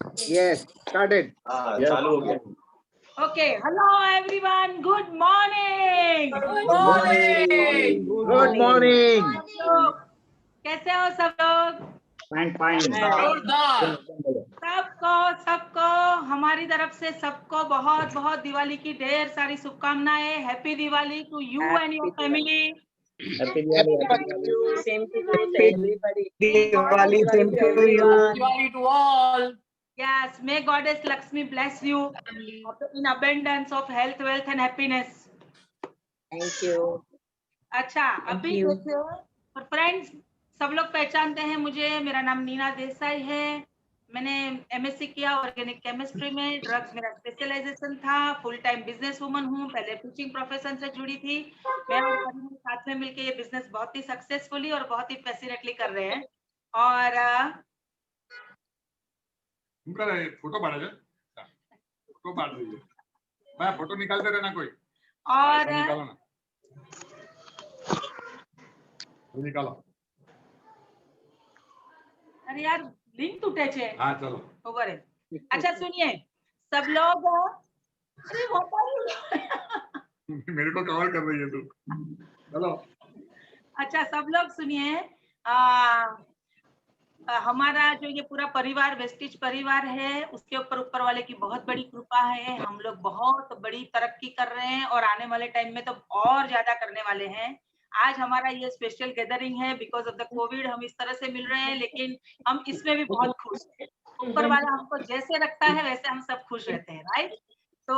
Yes, started. चालू हो गया। Okay, hello everyone. Good morning. Good morning. Good morning. लोग कैसे हो सब लोग? Fine. सबको हमारी तरफ से सबको बहुत बहुत दिवाली की ढेर सारी शुभकामनाएं. Happy Diwali to you and your family. Happy Diwali. Same to you, everybody. Diwali, same to you. Diwali to all. Yes, may Goddess Lakshmi bless you in abundance of health, wealth and happiness. Thank you. अच्छा, Thank अभी you. देखो और friends सब लोग पहचानते हैं मुझे. मेरा नाम नीना देसाई है. मैंने एमएससी किया ऑर्गेनिक केमिस्ट्री में. ड्रग्स मेरा स्पेशलाइजेशन था. फुल टाइम बिजनेस वुमन हूँ. पहले टीचिंग प्रोफेशन से जुड़ी थी. मैं और परिमल साथ में मिलके ये बिजनेस बहुत ही सक्सेसफुली और बहुत ही पैशनेटली कर रहे हैं. और उनका फोटो पाड़ा जाए, फोटो पाड़ दीजिए. मैं फोटो निकालते रहना कोई. और निकालो ना, निकालो. अरे यार लिंक टूटे छे. हाँ चलो. ओवर है. अच्छा सुनिए सब लोग. अरे मेरे को कवर कर रही है तू. चलो. अच्छा सब लोग सुनिए. हमारा जो ये पूरा परिवार वेस्टिज परिवार है उसके ऊपर वाले की बहुत बड़ी कृपा है. हम लोग बहुत बड़ी तरक्की कर रहे हैं और आने वाले टाइम में तो और ज्यादा करने वाले हैं. आज हमारा ये स्पेशल गैदरिंग है बिकॉज ऑफ द कोविड. हम इस तरह से मिल रहे हैं लेकिन हम इसमें भी बहुत खुश हैं. ऊपर वाला हमको जैसे रखता है वैसे हम सब खुश रहते हैं. राइट. तो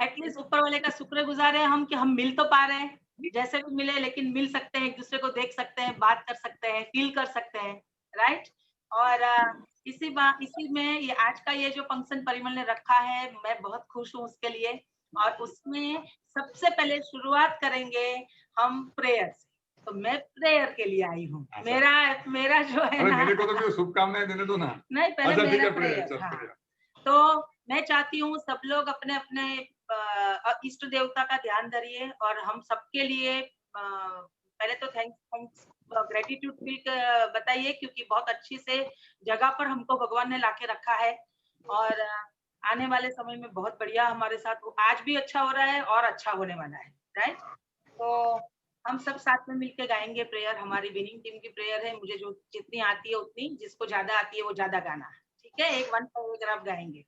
एटलीस्ट ऊपर वाले का शुक्रगुजार है हम कि हम मिल तो पा रहे हैं. जैसे भी मिले लेकिन मिल सकते हैं, एक दूसरे को देख सकते हैं, बात कर सकते हैं, फील कर सकते हैं. राइट. और इसी में ये आज का ये जो फंक्शन परिमल ने रखा है मैं बहुत खुश हूँ उसके लिए. और उसमें सबसे पहले शुरुआत करेंगे हम प्रेयर से. तो मैं प्रेयर के लिए आई हूँ. मेरा जो है अरे ना, मेरे को तो शुभकामनाएं देने दो ना. नहीं पहले अच्छा, ठीक मेरा है, प्रेयर. हाँ. हाँ. तो मैं चाहती हूँ सब लोग अपने अपने इष्ट देवता का ध्यान धरिए और हम सबके लिए पहले तो थैंक्स ग्रेटिट्यूड फील बताइए क्योंकि बहुत अच्छी से जगह पर हमको भगवान ने लाके रखा है. और आने वाले समय में बहुत बढ़िया हमारे साथ आज भी अच्छा हो रहा है और अच्छा होने वाला है. राइट. तो हम सब साथ में मिलके गाएंगे प्रेयर. हमारी विनिंग टीम की प्रेयर है. मुझे जो जितनी आती है उतनी, जिसको ज्यादा आती है वो ज्यादा गाना. ठीक है. एक 1 पैराग्राफ गाएंगे.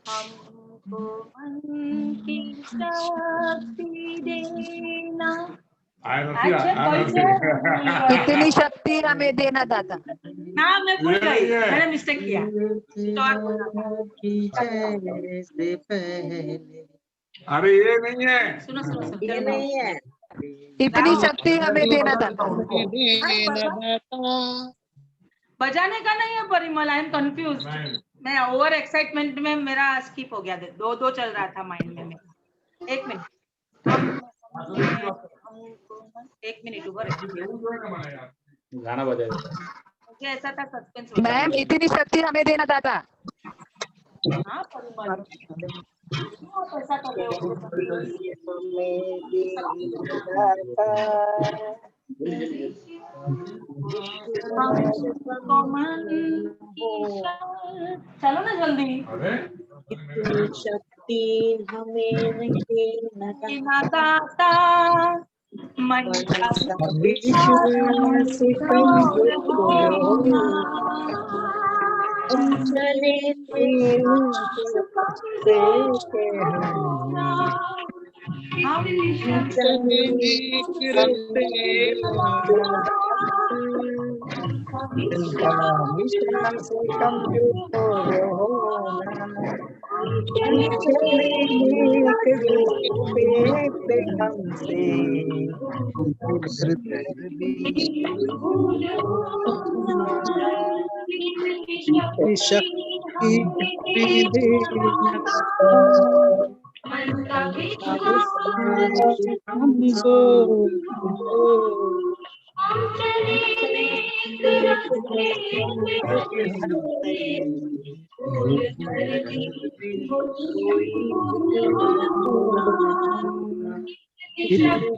हमको मन की शक्ति देना. इतनी शक्ति हमें देना दादा. ना मैं भूल गई, मैंने मिस्टेक किया. अरे ये नहीं है. सुनो ये नहीं है. इतनी शक्ति हमें देना दादा. बजाने का नहीं है परिमल. I am confuse. मैं ओवर एक्साइटमेंट में मेरा स्किप हो गया. दो चल रहा था माइंड में मेरा. एक मिनट उबर. गाना बजाए. मुझे ऐसा था सस्पेंस. मैम इतनी शक्ति हमें देना दादा. हाँ परिमल ऐसा कर रहे हो. चलो ना जल्दी. इतनी शक्ति हमें देना दाता मन का विश्वास चले शक्ति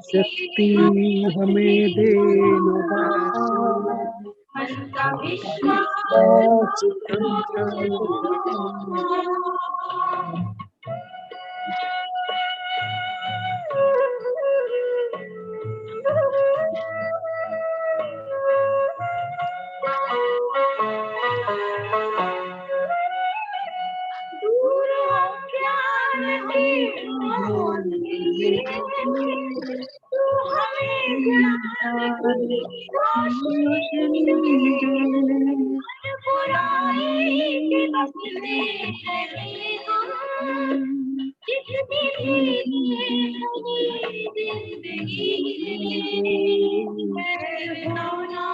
शक्ति हमें देना मन का विश्वास दूर हो प्यार की होली तू हमें ज्ञान की रोशनी दे बुराई के बदले जितनी भी जिंदगी ना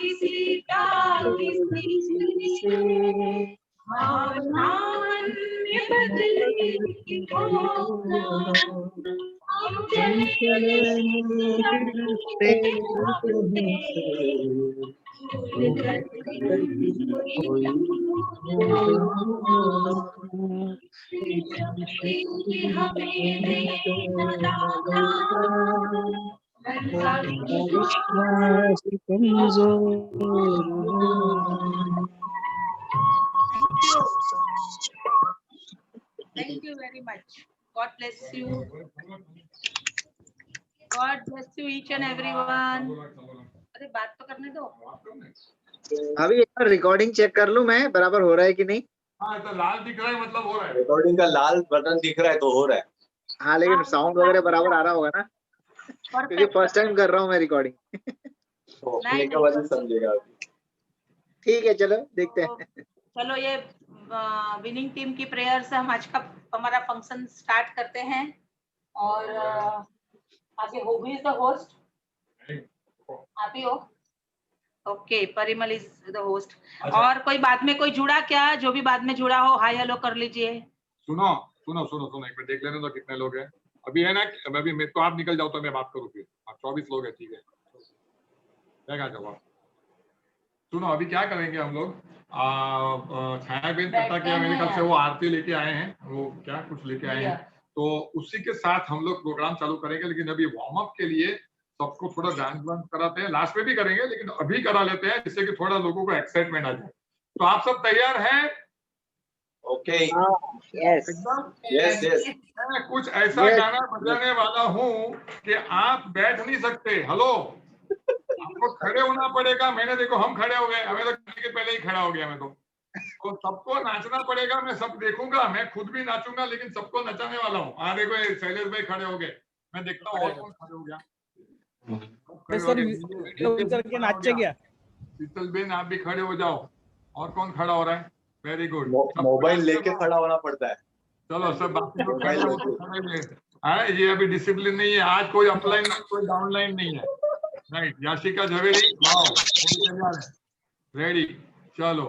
किसी का किसी से भावना में बदले होगा हम चले Thank you very much. God bless you. God bless you each and everyone. अरे बात तो करने दो. अभी एक बार रिकॉर्डिंग चेक कर लूं मैं, बराबर हो रहा है कि नहीं? हाँ, तो लाल दिख रहा है मतलब हो रहा है। रिकॉर्डिंग का लाल बटन दिख रहा है तो हो रहा है। हाँ, लेकिन साउंड वगैरह बराबर आ रहा होगा ना, क्योंकि फर्स्ट टाइम कर रहा हूँ मैं रिकॉर्डिंग। तो अपने का वजह समझेगा अभी। ठीक है, चलो देखते हैं। चलो ये विनिंग टीम की प्रेयर से हम आज का हमारा फंक्शन स्टार्ट करते हैं। और आगे हो भी द होस्ट, आप ही हो? Okay, Parimal is the host. और कोई बाद में कोई जुड़ा क्या? जो भी बाद में जुड़ा हो हाय हेलो कर लीजिए। सुनो सुनो सुनो सुनो, एक बार देख लेने दो कितने लोग हैं अभी, है ना? अभी मैं तो आप निकल जाओ तो मैं बात करूँ फिर। 24 लोग हैं, ठीक है, क्या जवाब। सुनो, अभी क्या करेंगे हम लोग, छाया बेन पता किया मेरे ख्याल से वो आरती लेके आए हैं, वो क्या कुछ लेके आए हैं, तो उसी के साथ हम लोग प्रोग्राम चालू करेंगे। लेकिन अभी वार्म अप के लिए सबको थोड़ा डांस वांस कराते हैं, लास्ट में भी करेंगे लेकिन अभी करा लेते हैं, जिससे कि थोड़ा लोगों को एक्साइटमेंट आ जाए। तो आप सब तैयार हैं? Okay, yes yes yes. मैं कुछ ऐसा गाना बजाने वाला हूँ कि आप बैठ नहीं सकते। हेलो, आपको खड़े होना पड़ेगा। मैंने देखो हम खड़े हो गए, हमें तो के पहले ही खड़ा हो गया मैं तो सबको नाचना पड़ेगा। मैं सब देखूंगा, मैं खुद भी नाचूंगा, लेकिन सबको नचाने वाला हूँ। हाँ देखो, शैलेश भाई खड़े हो गए, मैं देखता हूँ और कौन खड़े हो गया। शीतल बेन आप भी खड़े हो जाओ। और कौन खड़ा हो रहा है? Very good. मोबाइल लेके खड़ा होना पड़ता है। चलो सब बाकी लोग खड़े हो तो खड़े हैं। ये अभी डिसिप्लिन नहीं है आज, कोई अपलाइन कोई डाउनलाइन नहीं है। Right, Yashika Jhaveri, wow, ready, चलो।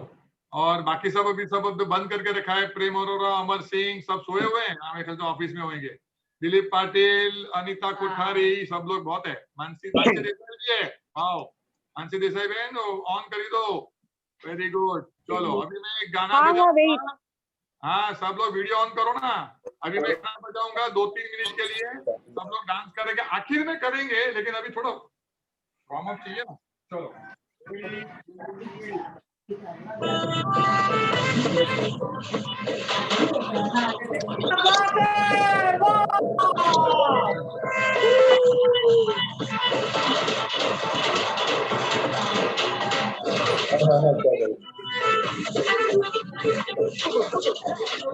और बाकी सब अभी सब बंद करके रखा है। प्रेम अरोरा, अमर सिंह सब सोए हुए हैं, मेरे ख्याल से ऑफिस में होंगे। दिलीप पाटिल, अनीता कोठारी, सब लोग बहुत है। मानसी देसाई भी है, वाओ, मानसी देसाई बहन ऑन करी दो, वेरी गुड। चलो अभी मैं एक गाना बजाऊंगा। हाँ, सब लोग वीडियो ऑन करो ना। अभी मैं गाना बजाऊंगा 2-3 मिनट के लिए, सब लोग डांस करेंगे, आखिर में करेंगे, लेकिन अभी थोड़ा वार्म अप चाहिए ना। चलो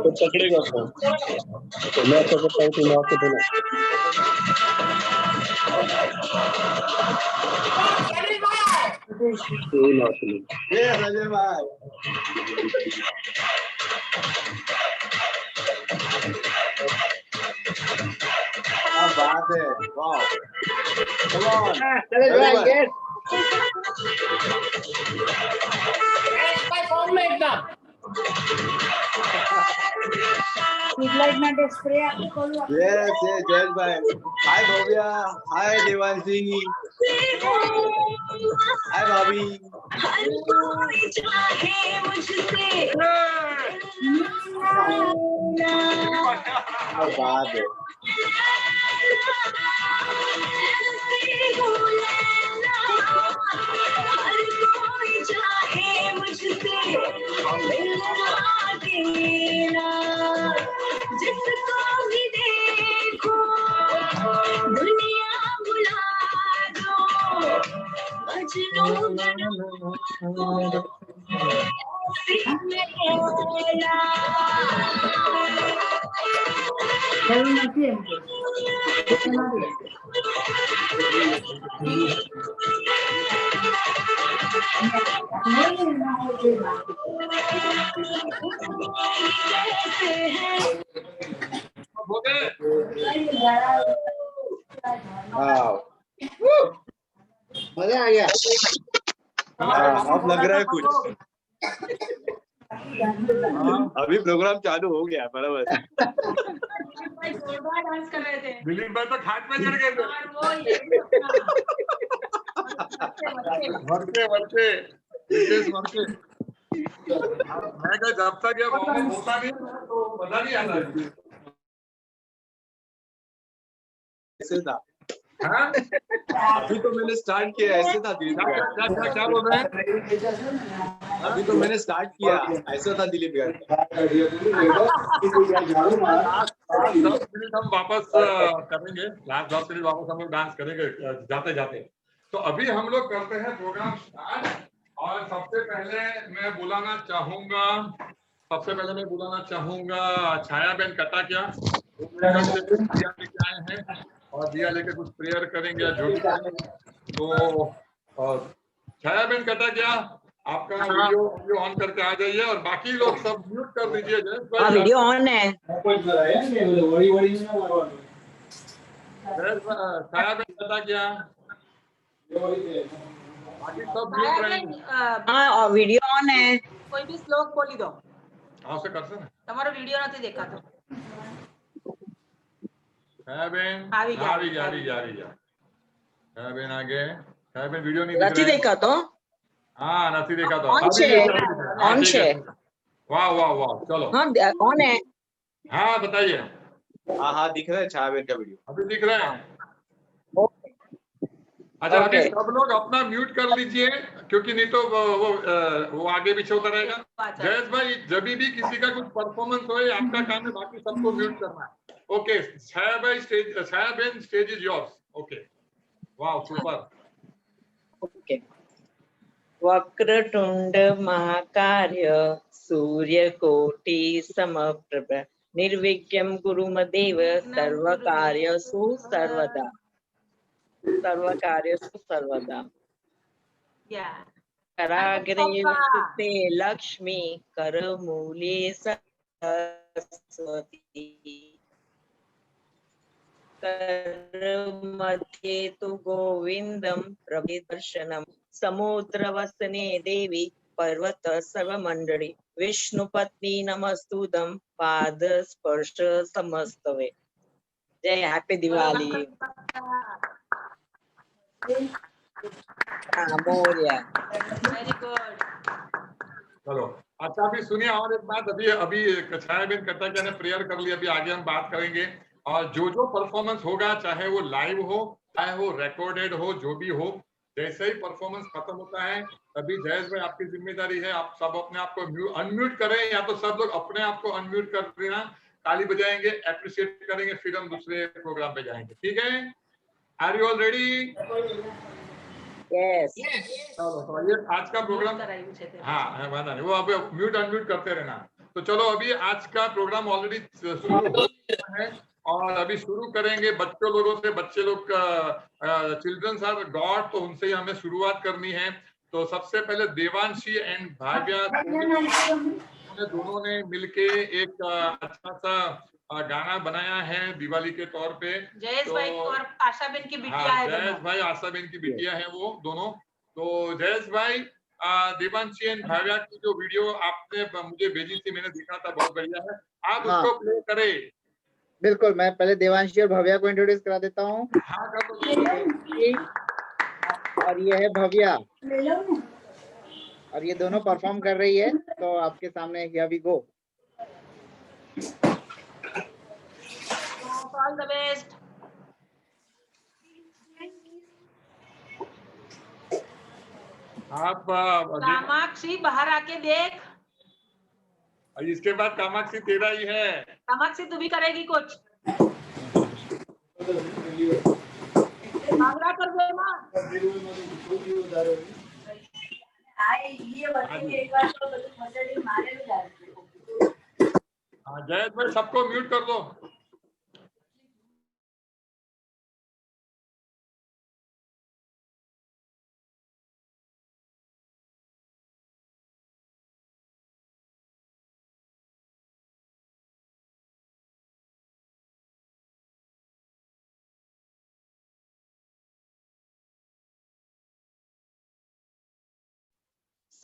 तो पकड़ेगा फोन, तो मैं तो करता हूँ कि मैं आपको देना। अजय भाई, क्या बात है, वाह, come on, everybody. Yes, yes, Jay bhai. Hi Bhavya, hi Devanshi, hi Bhabhi. क्या बात है। हाँ मजा आ गया। अब लग रहा है कुछ। अभी प्रोग्राम चालू हो गया बराबर। जोरदार डांस कर रहे थे दिलीप भाई तो खाट में चढ़ गए थे। और वो ये भी वर्के वर्के विशेष वर्के। मैं कहा जब तक ये वार्म अप होता नहीं तो मजा नहीं आता है। ऐसे था। हाँ? अभी तो मैंने स्टार्ट किया ऐसे था दिलीप क्या भैया। क्या क्या क्या बोल रहे हैं? अभी तो मैंने स्टार्ट किया ऐसा था दिलीप भैया। लास्ट 10 मिनट हम वापस करेंगे। लास्ट 10 मिनट वापस हम लोग डांस करेंगे जाते जाते। तो अभी हम लोग करते हैं प्रोग्राम स्टार्ट। और सबसे पहले मैं बुलाना चाहूंगा छाया बेन कटाकिया। दिया लेके आए हैं और दिया लेके कुछ प्रेयर करेंगे या जो भी करेंगे। तो छाया बेन कटाकिया आपका वीडियो ऑन करके आ जाइए और बाकी लोग सब म्यूट कर दीजिए। वीडियो ऑन है। छाया बेन कटाकिया बाकी सब म्यूट रहेंगे। हाँ वीडियो ऑन है। कोई भी श्लोक बोली दो આવશે કરશે ને તમારો વિડિયો નથી દેખાતો छाया बेन આવી ગયા, આવી ગયા छाया बेन आगे छाया बेन वीडियो नहीं નથી देखा तो हाँ નથી देखा तो ऑन छे ऑन छे। वाह वाह वाह चलो हाँ ऑन है। हाँ बताइए हाँ दिख रहा है छाया बेन का वीडियो। अभी दिख रहे हैं। अच्छा अभी Okay. सब लोग अपना म्यूट कर लीजिए क्योंकि नहीं तो वो आगे पीछे होता रहेगा। जयेश भाई जब भी किसी का कुछ परफॉर्मेंस हो आपका काम है बाकी सबको म्यूट करना है। Okay Chhaya Ben stage is yours. Okay वाह सुपर। ओके। वक्रतुंड महाकाय सूर्यकोटि समप्रभ निर्विघ्नं कुरुमदेव सर्वकार्यसु सर्वदा या कराग्रे वसुते लक्ष्मी करमूले सरस्वती करमध्ये तु गोविन्दं प्रभुदर्शनं समुद्रवसने देवी पर्वत सर्वमण्डली विष्णुपत्नी नमस्तुतं पादस्पर्श समस्तवे। जय happy Diwali. Morya. Very good चलो अच्छा अभी सुनिए और एक बात अभी छाया बेन कटाकिया ने प्रेयर कर लिया। अभी आगे हम बात करेंगे और जो परफॉर्मेंस होगा चाहे वो लाइव हो चाहे वो रिकॉर्डेड हो जो भी हो जैसे ही परफॉर्मेंस खत्म होता है तभी जयेश भाई आपकी जिम्मेदारी है आप सब अपने आप को अनम्यूट करें या तो सब लोग अपने आप को अनम्यूट कर देना ताली बजाएंगे एप्रिशिएट करेंगे फिर हम दूसरे प्रोग्राम पे जाएंगे। ठीक है are you all ready? Yes. चलो तो ये आज का प्रोग्राम हाँ वादा नहीं वो अब म्यूट अनम्यूट करते रहना। तो चलो अभी आज का प्रोग्राम ऑलरेडी शुरू हो गया है और अभी शुरू करेंगे बच्चों लोगों से। बच्चे लोग चिल्ड्रंस आर गॉड तो उनसे ही हमें शुरुआत करनी है। तो सबसे पहले देवांशी एंड भाग्या दोनों ने मिलके एक अच्छा सा गाना बनाया है दिवाली के तौर पे। जयेश भाई और आशाबेन की बिटिया हाँ, है जयेश दोनों। भाई आशाबेन की बिटिया है वो दोनों। तो जयेश भाई देवांशी एंड भाव्या की जो वीडियो आपने मुझे भेजी थी मैंने देखा था बहुत बढ़िया है आप हाँ। उसको प्ले करें। बिल्कुल मैं पहले देवांशी और भव्या को इंट्रोड्यूस करा देता हूँ। हाँ कर दो। और ये है भव्या और ये दोनों परफॉर्म कर रही है तो आपके सामने here we go. All the best. आप कामाक्षी बाहर आके देख। इसके बाद कामाक्षी तेरा ही है। कामाक्षी तू भी करेगी कुछ? भांगड़ा कर दे ना। हाँ, जयेश भाई सबको म्यूट कर दो।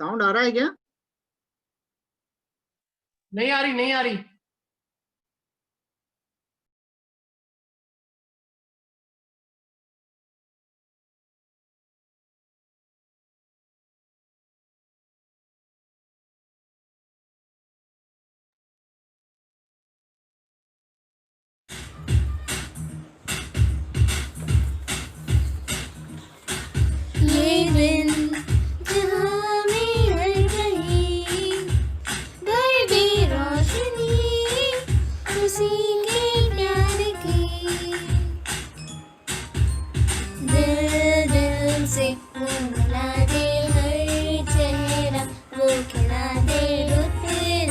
साउंड आ रहा है क्या? नहीं आ रही, नहीं आ रही। ये दिन जहाँ में हर कहीं भर दे रोशनी उसी के प्यार की। दिल दिल से वो मिला दे हर चेहरा, वो खिला दे रुत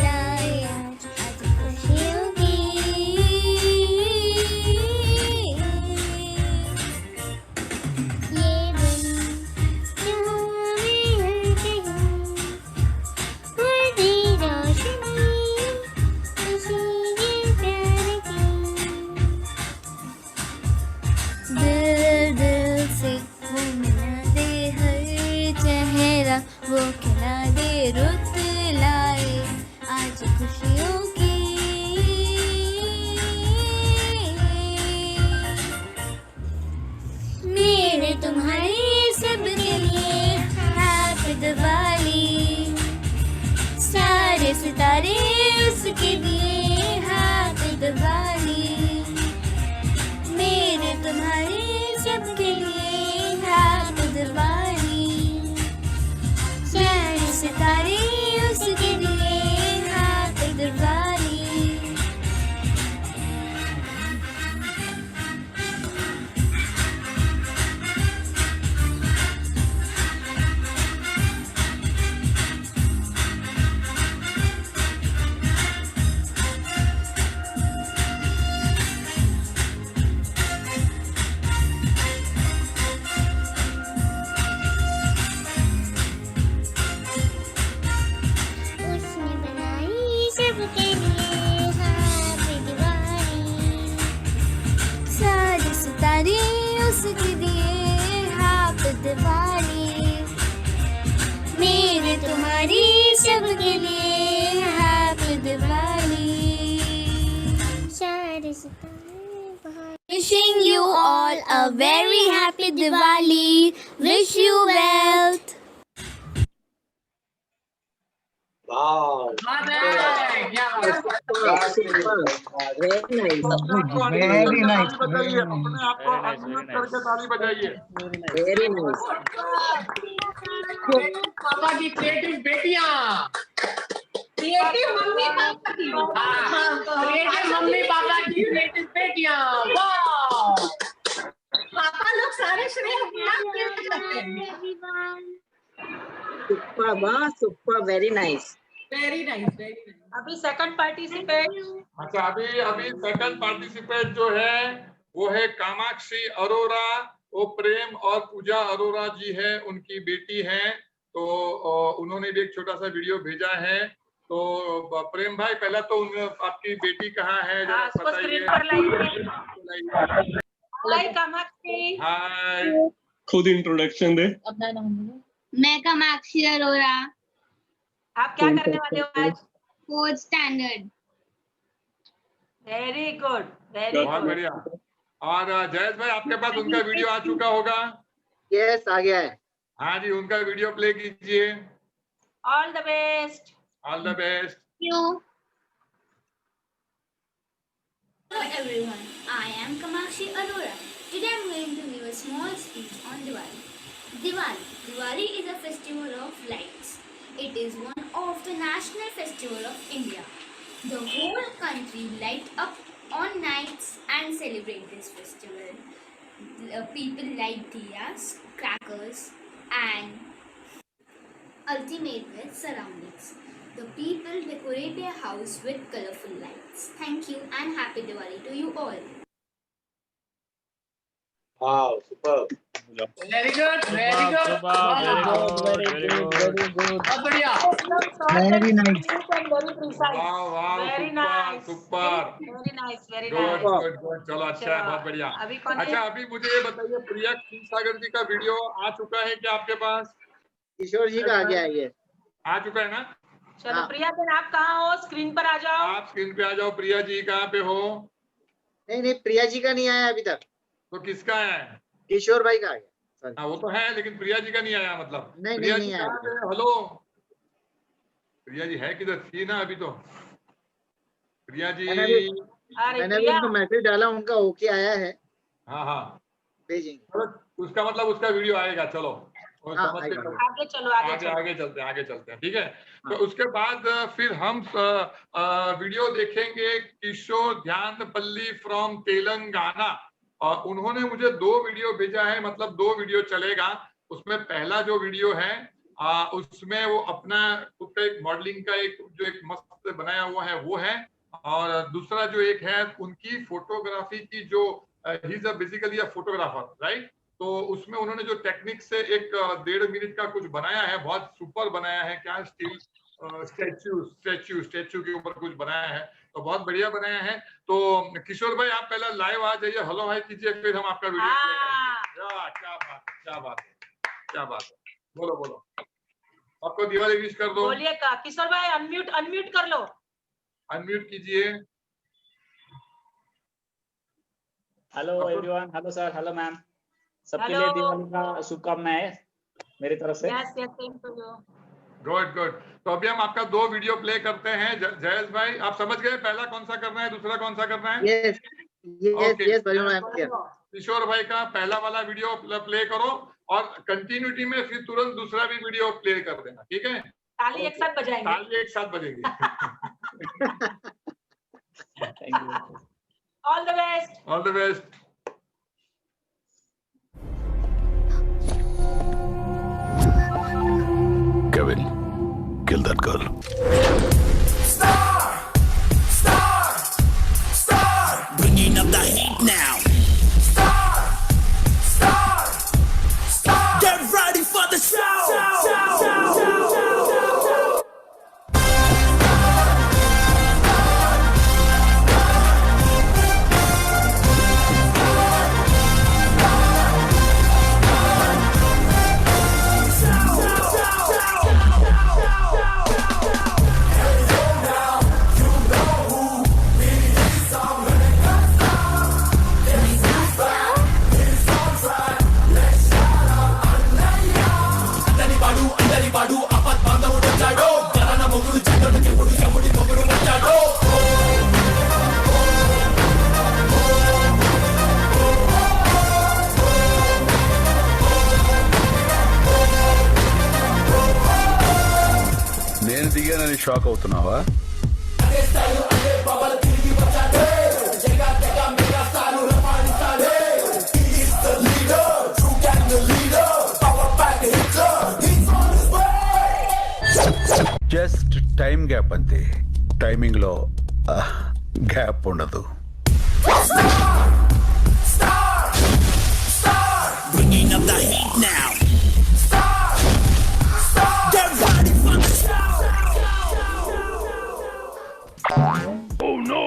लाए आज आज खुशियों की। ये दिन जहाँ में हर कहीं भर दे रोशनी उसी के प्यार की। दिल दिल से वो मिला दे हर चेहरा, वो खिला दे रुत लाए आज खुशियों की। मेरे तुम्हारे सबके लिए हैप्पी दिवाली। सारे सितारे उसके दिए हैप्पी दिवाली। मेरे तुम्हारे सबके लिए हैप्पी दिवाली। सारे सितारे उसके दिए हैप्पी दिवाली। उसने बनाई सबके लिए हैप्पी दिवाली। सारे सितारे उसके दिए हैप्पी दिवाली। मेरे तुम्हारी सबके लिए हैप्पी दिवाली। सारे सितारे Wishing you all a very happy Diwali. Wish you wealth. वाह क्या बात है। Very nice. वेरी नाइस, बताइए अपने आप को Very nice, अनम्यूट very करके ताली बजाइए। Very nice. पापा की क्रिएटिव बेटियां। क्रिएटिव मम्मी पापा की। क्रिएटिव मम्मी पापा की क्रिएटिव बेटियां। वाह, पापा लोग सारे श्रेय करते हैं। सुपर, वाह super, very nice. Very nice, very nice. अभी सेकंड पार्टिसिपेट। अच्छा, अभी अभी सेकंड पार्टिसिपेट जो है वो है कामाक्षी अरोरा। वो प्रेम और पूजा अरोरा जी है, उनकी बेटी है। तो उन्होंने भी एक छोटा सा वीडियो भेजा है। तो प्रेम भाई, पहला तो आपकी बेटी कहाँ है जरा उसको स्क्रीन बताइए। पर लाइए। हाय कामाक्षी। हाय, खुद इंट्रोडक्शन दे। अपना नाम बोलो। मैं कामाक्षी अरोरा, आप क्या करने वाले हो आज? 4th standard. Very good, very बहुत गुड। बढ़िया। और जयेश भाई, आपके पास उनका वीडियो आ चुका होगा। यस, आ गया है। हाँ जी, उनका वीडियो प्ले कीजिए। All the best. All the best. Hello everyone, I am Kamakshi Arora. Today I am going to give a small speech on Diwali. Diwali is a festival of lights. It is one of the national festival of India. The whole country light up on nights and celebrate this festival. People light diyas, crackers, and ultimate with surroundings. The people decorate their house with colorful lights. Thank you and happy Diwali to you all. Wow, superb. Very good very good बहुत बढ़िया Very nice. And very precise. वाह वाह Very super nice. Super Very nice. Very good nice. Good good चलो अच्छा है बहुत बढ़िया अभी कौन अच्छा अभी मुझे ये बताइए प्रिया सागर जी का वीडियो आ चुका है क्या आपके पास किशोर जी का आ गया है ये। आ चुका है ना चलो हाँ। प्रिया बेन आप कहाँ हो? स्क्रीन पर आ जाओ। आप स्क्रीन पे आ जाओ प्रिया जी कहाँ पे हो नहीं नहीं, प्रिया जी का नहीं आया अभी तक, तो किसका है किशोर भाई का आ गया। Sorry। हाँ वो तो है लेकिन प्रिया जी का नहीं आया मतलब नहीं, प्रिया नहीं जी आया। कहाँ पे हेलो प्रिया जी है किधर थी ना अभी तो प्रिया जी मैंने अरे अभी प्रिया उनको मैसेज डाला, उनका ओके आया है, हाँ हाँ भेजेंगे। चलो, उसका मतलब उसका वीडियो आएगा चलो और हाँ, समझते आएगा। चलो आगे चलो आगे आगे चलो। आगे चलते हैं ठीक है तो हाँ। उसके बाद फिर हम वीडियो देखेंगे किशोर ध्यानपल्ली फ्रॉम तेलंगाना और उन्होंने मुझे 2 वीडियो भेजा है मतलब 2 वीडियो चलेगा उसमें पहला जो वीडियो है उसमें वो अपना खुद का एक मॉडलिंग का एक जो एक मस्त बनाया हुआ है वो है और दूसरा जो एक है उनकी फोटोग्राफी की जो he is basically a photographer right तो उसमें उन्होंने जो टेक्निक से एक 1.5 मिनट का कुछ बनाया है बहुत सुपर बनाया है क्या स्टील स्टैचू के ऊपर कुछ बनाया है तो बहुत बढ़िया बनाया है तो किशोर भाई आप पहले लाइव आ जाइए हेलो हाय कीजिए फिर हम आपका वीडियो प्ले करेंगे क्या बात है बोलो बोलो आपको दिवाली विश कर दो बोलिए का किशोर भाई अनम्यूट कर लो। अनम्यूट कीजिए hello everyone hello sir hello ma'am सबके Hello. लिए दिवाली का शुभकामनाएं मेरी तरफ से yes yes same to you. Good good तो अभी हम आपका 2 वीडियो प्ले करते हैं जयेश भाई आप समझ गए पहला कौन सा करना है दूसरा कौन सा करना है यस Okay. यस भाई मैं किशोर भाई का पहला वाला वीडियो प्ले करो और कंटिन्यूटी में फिर तुरंत दूसरा भी वीडियो प्ले कर देना ठीक है ताली एक साथ बजाएंगे। ताली एक साथ बजेगी thank you all the best. All the best Kevin, kill that girl. Bringing up the heat now. Get ready for the show. నేను దిగానని షాక్ అవుతున్నావా జస్ట్ టైం గ్యాప్ అంతే టైమింగ్ లో గ్యాప్ ఉండదు Bringing up the heat now. Get ready for the show. Oh no!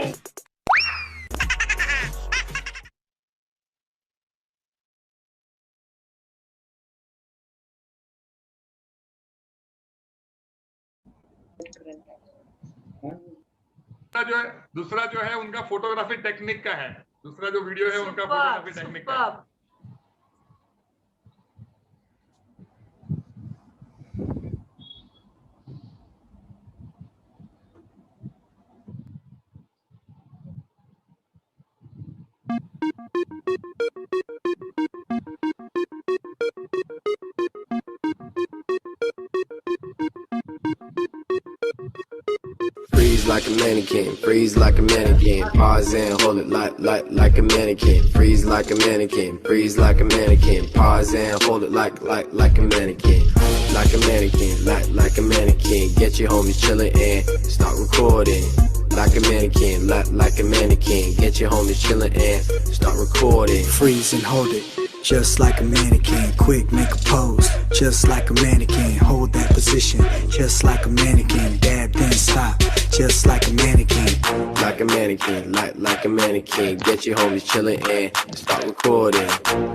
दूसरा जो है उनका photography technique का है दूसरा जो वीडियो है उनका फोटोग्राफी टेक्निक का है। Freeze like a mannequin, freeze like a mannequin, pause and hold it like a mannequin, freeze like a mannequin, freeze like a mannequin, pause and hold it like a mannequin, like a mannequin, like a mannequin. Get your homies chillin' and start recording. Like a mannequin, like a mannequin. Get your homies chillin' and start recording. Freeze and hold it, just like a mannequin. Quick, make a pose, just like a mannequin. Hold that position, just like a mannequin. Dab, then stop, just like a mannequin. Like a mannequin, like a mannequin. Get your homies chillin' and start recording.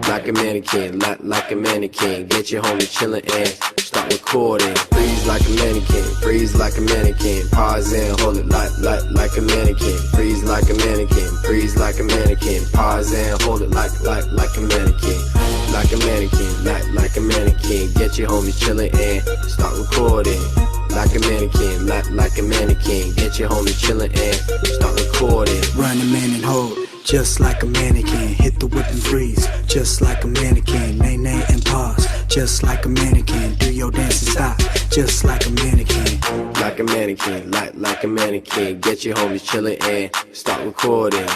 Like a mannequin, like a mannequin. Get your homies chillin' and start recording. Freeze like a mannequin, freeze like a mannequin. Pause and hold it like a mannequin. Freeze like a mannequin, freeze like a mannequin. Pause and hold it like a mannequin. Like a mannequin, like a mannequin. Get your homies chillin' and start recording. Like a mannequin, like a mannequin. Get your homies chillin' and start recording. Run a man and hold, just like a mannequin. Hit the whip and freeze, just like a mannequin. Nay, nay, and pause, just like a mannequin. Do your dance and stop, just like a mannequin. Like a mannequin, like a mannequin. Get your homies chillin' and start recording.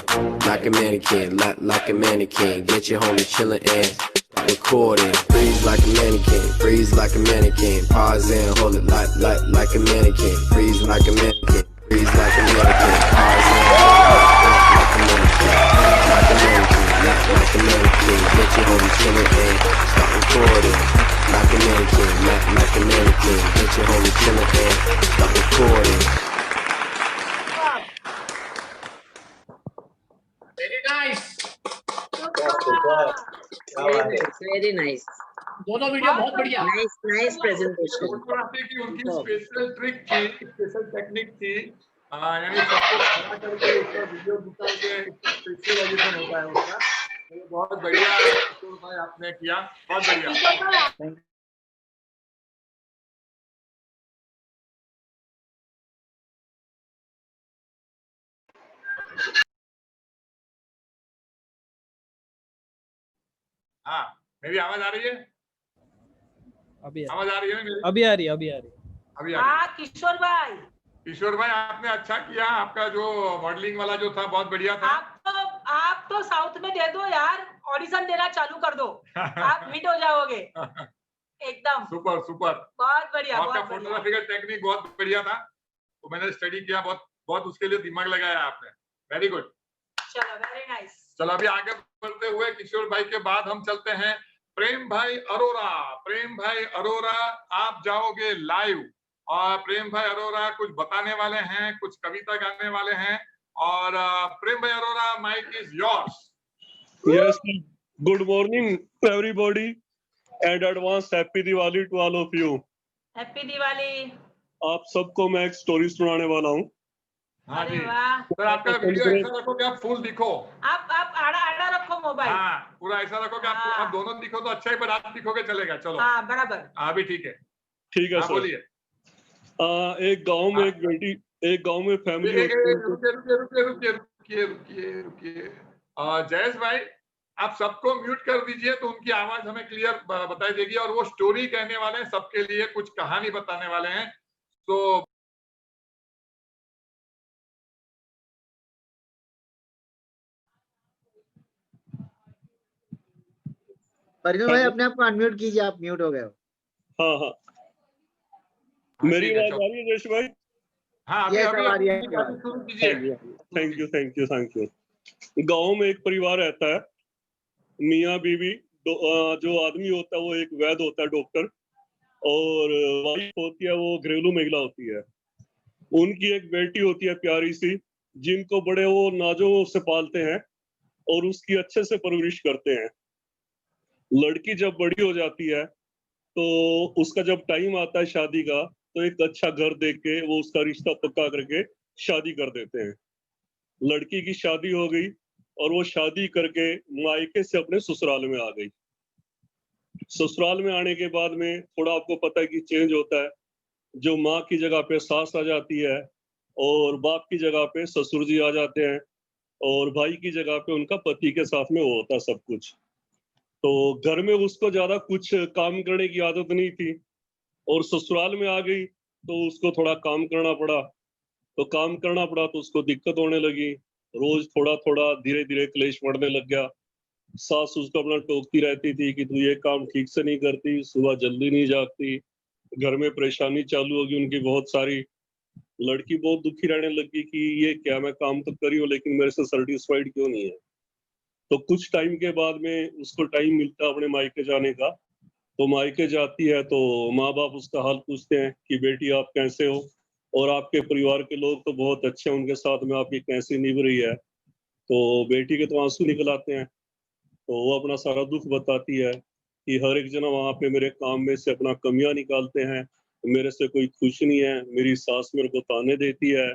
Like a mannequin, like a mannequin. Get your homies chillin' and start recording. Freeze like a mannequin, freeze like a mannequin. Pause and hold it like a mannequin. Freeze like a mannequin, freeze like a mannequin. Pause and hold it like a mannequin. Like a mannequin, like a mannequin. Get your homies chillin' and start recording. Like a mannequin, like a mannequin. Get your homies chillin' and start recording. Very nice. Very nice. दोनों video बहुत बढ़िया. Nice presentation. Photography की उनकी special trick थी, special technique थी, यानी सबको खड़ा करके उसका वीडियो निकाल के पिक्चराइजेशन होता है उसका. ये बहुत बढ़िया किशोर भाई आपने किया, बहुत बढ़िया. हाँ, मेरी आवाज आ रही है? आवाज आ रही है ना मेरी? अभी आ रही है. हाँ किशोर भाई. किशोर भाई आपने अच्छा किया, आपका जो मॉडलिंग वाला जो था बहुत बढ़िया था. आप तो साउथ में दे दो यार, ऑडिशन देना चालू कर दो. आप हिट हो जाओगे एकदम. सुपर सुपर, बहुत बढ़िया. आपका फोटोग्राफी का टेक्निक बहुत बढ़िया था, तो मैंने स्टडी किया, बहुत उसके लिए दिमाग लगाया आपने. Very good. चलो वेरी नाइस. चलो अभी आगे बढ़ते हुए किशोर भाई के बाद हम चलते हैं प्रेम भाई अरोरा. प्रेम भाई अरोरा आप जाओगे लाइव, और प्रेम भाई अरोरा कुछ बताने वाले हैं, कुछ कविता गाने वाले हैं. और प्रेम भाई Arora, mic is yours. Yes, good morning everybody and advance happy Diwali to all of you. Happy Diwali. आप सबको मैं एक स्टोरी सुनाने वाला हूँ. हाँ जी. सर आपका वीडियो ऐसा रखो कि आप फुल दिखो. आप आड़ा रखो मोबाइल. हाँ, पूरा ऐसा रखो कि आप दोनों दिखो तो अच्छा ही, पर आप दिखोगे चलेगा. चलो हाँ बराबर. अभी ठीक है. ठीक है सर. बोलिए. एक गांव में एक गांव में फैमिली. रुकिए. जयेश भाई आप सबको म्यूट कर दीजिए तो उनकी आवाज हमें क्लियर बताई देगी. और वो स्टोरी कहने वाले हैं, सबके लिए कुछ कहानी बताने वाले हैं. तो परिणय भाई अपने आप को अनम्यूट कीजिए, आप म्यूट हो गए हो. हाँ. मेरी आवाज आ रही है जयेश भाई? हाँ अभी आ रही है. Thank you. गांव में एक परिवार रहता है, मियाँ बीवी. जो आदमी होता है वो एक वैद्य होता है, डॉक्टर, और वाइफ होती है वो घरेलू महिला होती है. उनकी एक बेटी होती है प्यारी सी, जिनको बड़े वो नाजों से पालते हैं और उसकी अच्छे से परवरिश करते हैं. लड़की जब बड़ी हो जाती है तो उसका जब टाइम आता है शादी का, तो एक अच्छा घर देख के वो उसका रिश्ता पक्का करके शादी कर देते हैं. लड़की की शादी हो गई और वो शादी करके मायके से अपने ससुराल में आ गई. ससुराल में आने के बाद में थोड़ा आपको पता है कि चेंज होता है. जो माँ की जगह पे सास आ जाती है, और बाप की जगह पे ससुर जी आ जाते हैं, और भाई की जगह पे उनका पति के साथ में वो होता है सब कुछ. तो घर में उसको ज्यादा कुछ काम करने की आदत नहीं थी, और ससुराल में आ गई तो उसको थोड़ा काम करना पड़ा. तो काम करना पड़ा तो उसको दिक्कत होने लगी। रोज थोड़ा थोड़ा धीरे धीरे क्लेश बढ़ने लग गया। सास उसको अपना टोकती रहती थी कि तू ये काम ठीक से नहीं करती, सुबह जल्दी नहीं जागती, घर में परेशानी चालू होगी उनकी बहुत सारी। लड़की बहुत दुखी रहने लगी कि ये क्या, मैं काम तो करी हूँ लेकिन मेरे से सेटिस्फाइड क्यों नहीं है। तो कुछ टाइम के बाद में उसको टाइम मिलता है अपने मायके जाने का, तो मायके जाती है तो माँ बाप उसका हाल पूछते हैं कि बेटी आप कैसे हो, और आपके परिवार के लोग तो बहुत अच्छे हैं, उनके साथ में आपकी कैसी निभ रही है। तो बेटी के तो आंसू निकल आते हैं, तो वो अपना सारा दुख बताती है कि हर एक जना वहां पे मेरे काम में से अपना कमियां निकालते हैं, मेरे से कोई खुश नहीं है, मेरी सास मेरे को ताने देती है,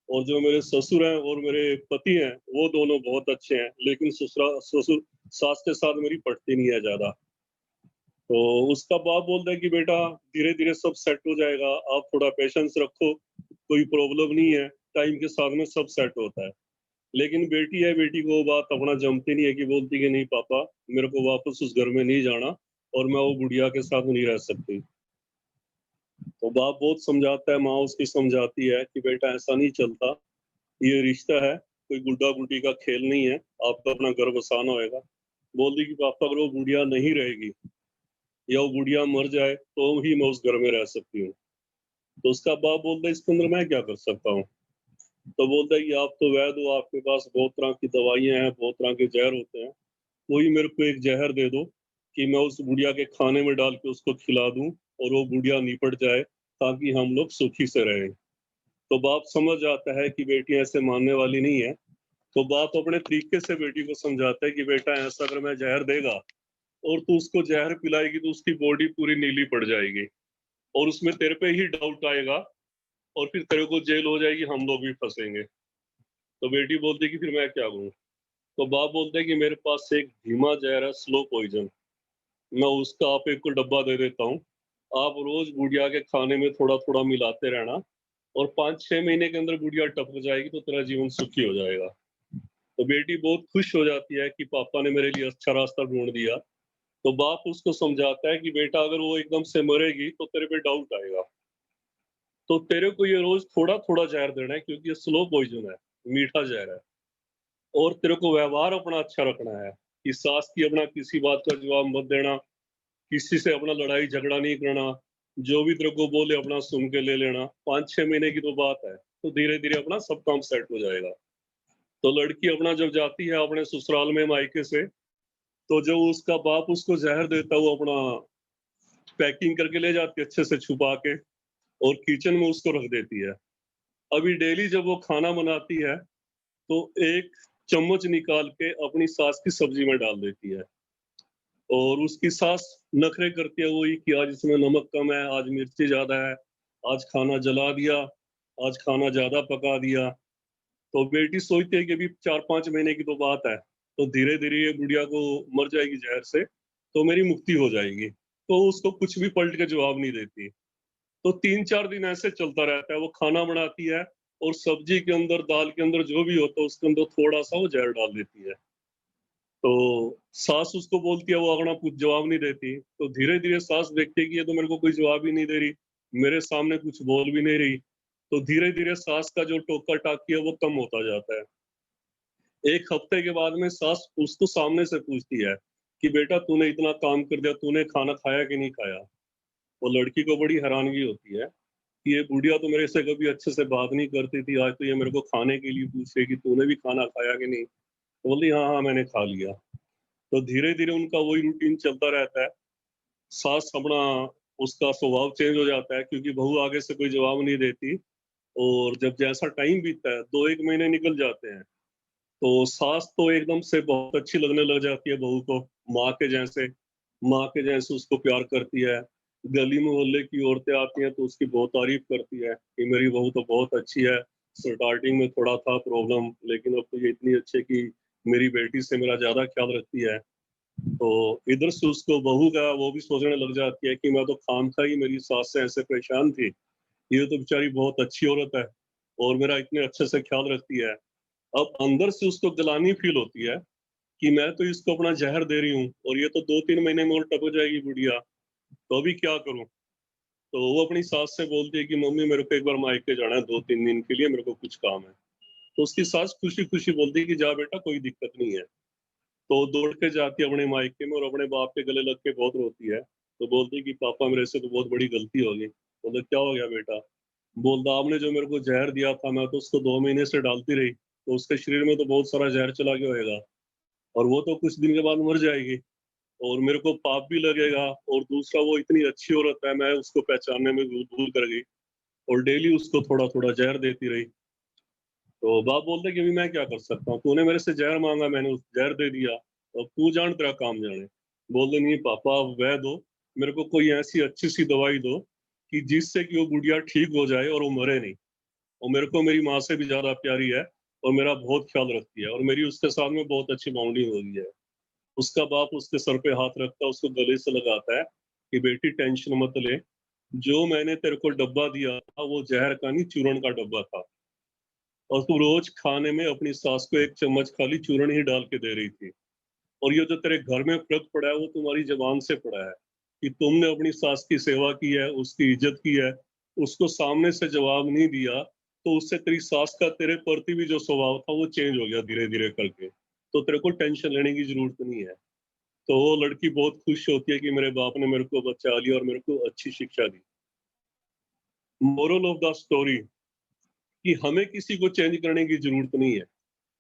और जो मेरे ससुर हैं और मेरे पति हैं वो दोनों बहुत अच्छे हैं, लेकिन ससुर सास के साथ मेरी पटती नहीं है ज्यादा। तो उसका बाप बोलता है कि बेटा धीरे धीरे सब सेट हो जाएगा, आप थोड़ा पेशेंस रखो, कोई प्रॉब्लम नहीं है, टाइम के साथ में सब सेट होता है। लेकिन बेटी है, बेटी को वो बात अपना जमती नहीं है कि बोलती कि नहीं पापा मेरे को वापस उस घर में नहीं जाना और मैं वो बुढ़िया के साथ नहीं रह सकती। तो बाप बहुत समझाता है, माँ उसकी समझाती है कि बेटा ऐसा नहीं चलता, ये रिश्ता है, कोई गुड्डा गुड्डी का खेल नहीं है, आपको अपना घर बसाना होगा। बोलती कि पापा अगर वो बुढ़िया नहीं रहेगी या वो बुढ़िया मर जाए तो ही मैं उस घर में रह सकती हूँ। तो उसका बाप बोलता है इसके अंदर मैं क्या कर सकता हूँ। तो बोलता है कि आप तो वैद्य हो, आपके पास बहुत तरह की दवाइयां हैं, बहुत तरह के जहर होते हैं, कोई मेरे को एक जहर दे दो कि मैं उस बुढ़िया के खाने में डाल के उसको खिला दूं और वो बुढ़िया निपट जाए ताकि हम लोग सुखी से रहें। तो बाप समझ आता है कि बेटी ऐसे मानने वाली नहीं है, तो बाप अपने तरीके से बेटी को समझाता है कि बेटा ऐसा अगर मैं जहर देगा और तू उसको जहर पिलाएगी तो उसकी बॉडी पूरी नीली पड़ जाएगी और उसमें तेरे पे ही डाउट आएगा और फिर तेरे को जेल हो जाएगी, हम लोग भी फंसेंगे। तो बेटी बोलती है कि फिर मैं क्या करूं। तो बाप बोलते हैं कि मेरे पास एक धीमा जहर है, स्लो पॉइजन, मैं उसका आप एक को डब्बा दे देता हूँ, आप रोज बुढ़िया के खाने में थोड़ा थोड़ा मिलाते रहना और 5-6 महीने के अंदर बुढ़िया टपक जाएगी तो तेरा जीवन सुखी हो जाएगा। तो बेटी बहुत खुश हो जाती है कि पापा ने मेरे लिए अच्छा रास्ता ढूंढ दिया। तो बाप उसको समझाता है कि बेटा अगर वो एकदम से मरेगी तो तेरे पे डाउट आएगा, तो तेरे को ये रोज थोड़ा थोड़ा जहर देना है क्योंकि ये स्लो पॉइजन है, मीठा जहर है, और तेरे को व्यवहार अपना अच्छा रखना है कि सास की अपना किसी बात का जवाब मत देना, किसी से अपना लड़ाई झगड़ा नहीं करना, जो भी तेरे को बोले अपना सुन के ले लेना। 5-6 महीने की तो बात है, तो धीरे धीरे अपना सब काम सेट हो जाएगा। तो लड़की अपना जब जाती है अपने ससुराल में मायके से, तो जो उसका बाप उसको जहर देता है वो अपना पैकिंग करके ले जाती है अच्छे से छुपा के और किचन में उसको रख देती है। अभी डेली जब वो खाना बनाती है तो एक चम्मच निकाल के अपनी सास की सब्जी में डाल देती है और उसकी सास नखरे करती है वही कि आज इसमें नमक कम है, आज मिर्ची ज्यादा है, आज खाना जला दिया, आज खाना ज्यादा पका दिया। तो बेटी सोचती है कि अभी 4-5 महीने की तो बात है, तो धीरे धीरे ये बुढ़िया को मर जाएगी जहर से तो मेरी मुक्ति हो जाएगी। तो उसको कुछ भी पलट के जवाब नहीं देती। तो 3-4 दिन ऐसे चलता रहता है, वो खाना बनाती है और सब्जी के अंदर दाल के अंदर जो भी होता है उसके अंदर थोड़ा सा वो जहर डाल देती है। तो सास उसको बोलती है, वो अगना कुछ जवाब नहीं देती। तो धीरे धीरे सास देखती है कि ये तो मेरे को कोई जवाब ही नहीं दे रही, मेरे सामने कुछ बोल भी नहीं रही। तो धीरे धीरे सास का जो टोका टाकी है वो कम होता जाता है। एक हफ्ते के बाद में सास उसको सामने से पूछती है कि बेटा तूने इतना काम कर दिया, तूने खाना खाया कि नहीं खाया। वो लड़की को बड़ी हैरानगी होती है कि ये बुढ़िया तो मेरे से कभी अच्छे से बात नहीं करती थी, आज तो ये मेरे को खाने के लिए पूछ रही कि तूने भी खाना खाया कि नहीं। तो बोली हाँ हाँ मैंने खा लिया। तो धीरे धीरे उनका वही रूटीन चलता रहता है। सास अपना उसका स्वभाव चेंज हो जाता है क्योंकि बहू आगे से कोई जवाब नहीं देती, और जब जैसा टाइम बीतता है 2-1 महीने निकल जाते हैं तो सास तो एकदम से बहुत अच्छी लगने लग जाती है बहू को, माँ के जैसे उसको प्यार करती है। गली मोहल्ले की औरतें आती हैं तो उसकी बहुत तारीफ करती है कि मेरी बहू तो बहुत अच्छी है, स्टार्टिंग में थोड़ा था प्रॉब्लम लेकिन अब तो ये इतनी अच्छी कि मेरी बेटी से मेरा ज्यादा ख्याल रखती है। तो इधर से उसको बहू का वो भी सोचने लग जाती है कि मैं तो खामखा ही मेरी सास से ऐसे परेशान थी, ये तो बेचारी बहुत अच्छी औरत है और मेरा इतने अच्छे से ख्याल रखती है। अब अंदर से उसको गलानी फील होती है कि मैं तो इसको अपना जहर दे रही हूँ और ये तो 2-3 महीने में और टपक जाएगी बुढ़िया, तो अभी क्या करूं। तो वो अपनी सास से बोलती है कि मम्मी मेरे को एक बार मायके जाना है 2-3 दिन के लिए, मेरे को कुछ काम है। तो उसकी सास खुशी खुशी बोलती है कि जा बेटा कोई दिक्कत नहीं है। तो दौड़ के जाती है अपने मायके में और अपने बाप के गले लग के बहुत रोती है। तो बोलती है कि पापा मेरे से तो बहुत बड़ी गलती हो गई। बोलते क्या हो गया बेटा? बोलता आपने जो मेरे को जहर दिया था मैं तो उसको 2 महीने से डालती रही, तो उसके शरीर में तो बहुत सारा जहर चला गया होगा और वो तो कुछ दिन के बाद मर जाएगी और मेरे को पाप भी लगेगा। और दूसरा वो इतनी अच्छी औरत है, मैं उसको पहचानने में भूल कर गई और डेली उसको थोड़ा थोड़ा जहर देती रही। तो बाप बोलते कि अभी मैं क्या कर सकता हूँ, तूने मेरे से जहर मांगा, मैंने उस जहर दे दिया, अब तू जान तेरा काम जाने। बोलते नहीं पापा अब वह दो, मेरे को कोई ऐसी अच्छी सी दवाई दो कि जिससे कि वो गुड़िया ठीक हो जाए और वो मरे नहीं। और मेरे को मेरी माँ से भी ज्यादा प्यारी है और मेरा बहुत ख्याल रखती है और मेरी उसके साथ में बहुत अच्छी बाउंडिंग हो गई है। उसका बाप उसके सर पे हाथ रखता है, उसको गले से लगाता है कि बेटी टेंशन मत ले, जो मैंने तेरे को डब्बा दिया था वो जहर का नहीं चूर्ण का डब्बा था और तू रोज खाने में अपनी सास को 1 चम्मच खाली चूर्ण ही डाल के दे रही थी। और ये जो तेरे घर में फर्क पड़ा है वो तुम्हारी जबान से पड़ा है कि तुमने अपनी सास की सेवा की है, उसकी इज्जत की है, उसको सामने से जवाब नहीं दिया, तो उससे तेरी सास का तेरे प्रति भी जो स्वभाव था वो चेंज हो गया धीरे धीरे करके। तो तेरे को टेंशन लेने की जरूरत नहीं है। तो वो लड़की बहुत खुश होती है कि मेरे बाप ने मेरे को बचा लिया और मेरे को अच्छी शिक्षा दी। मोरल ऑफ द स्टोरी कि हमें किसी को चेंज करने की जरूरत नहीं है,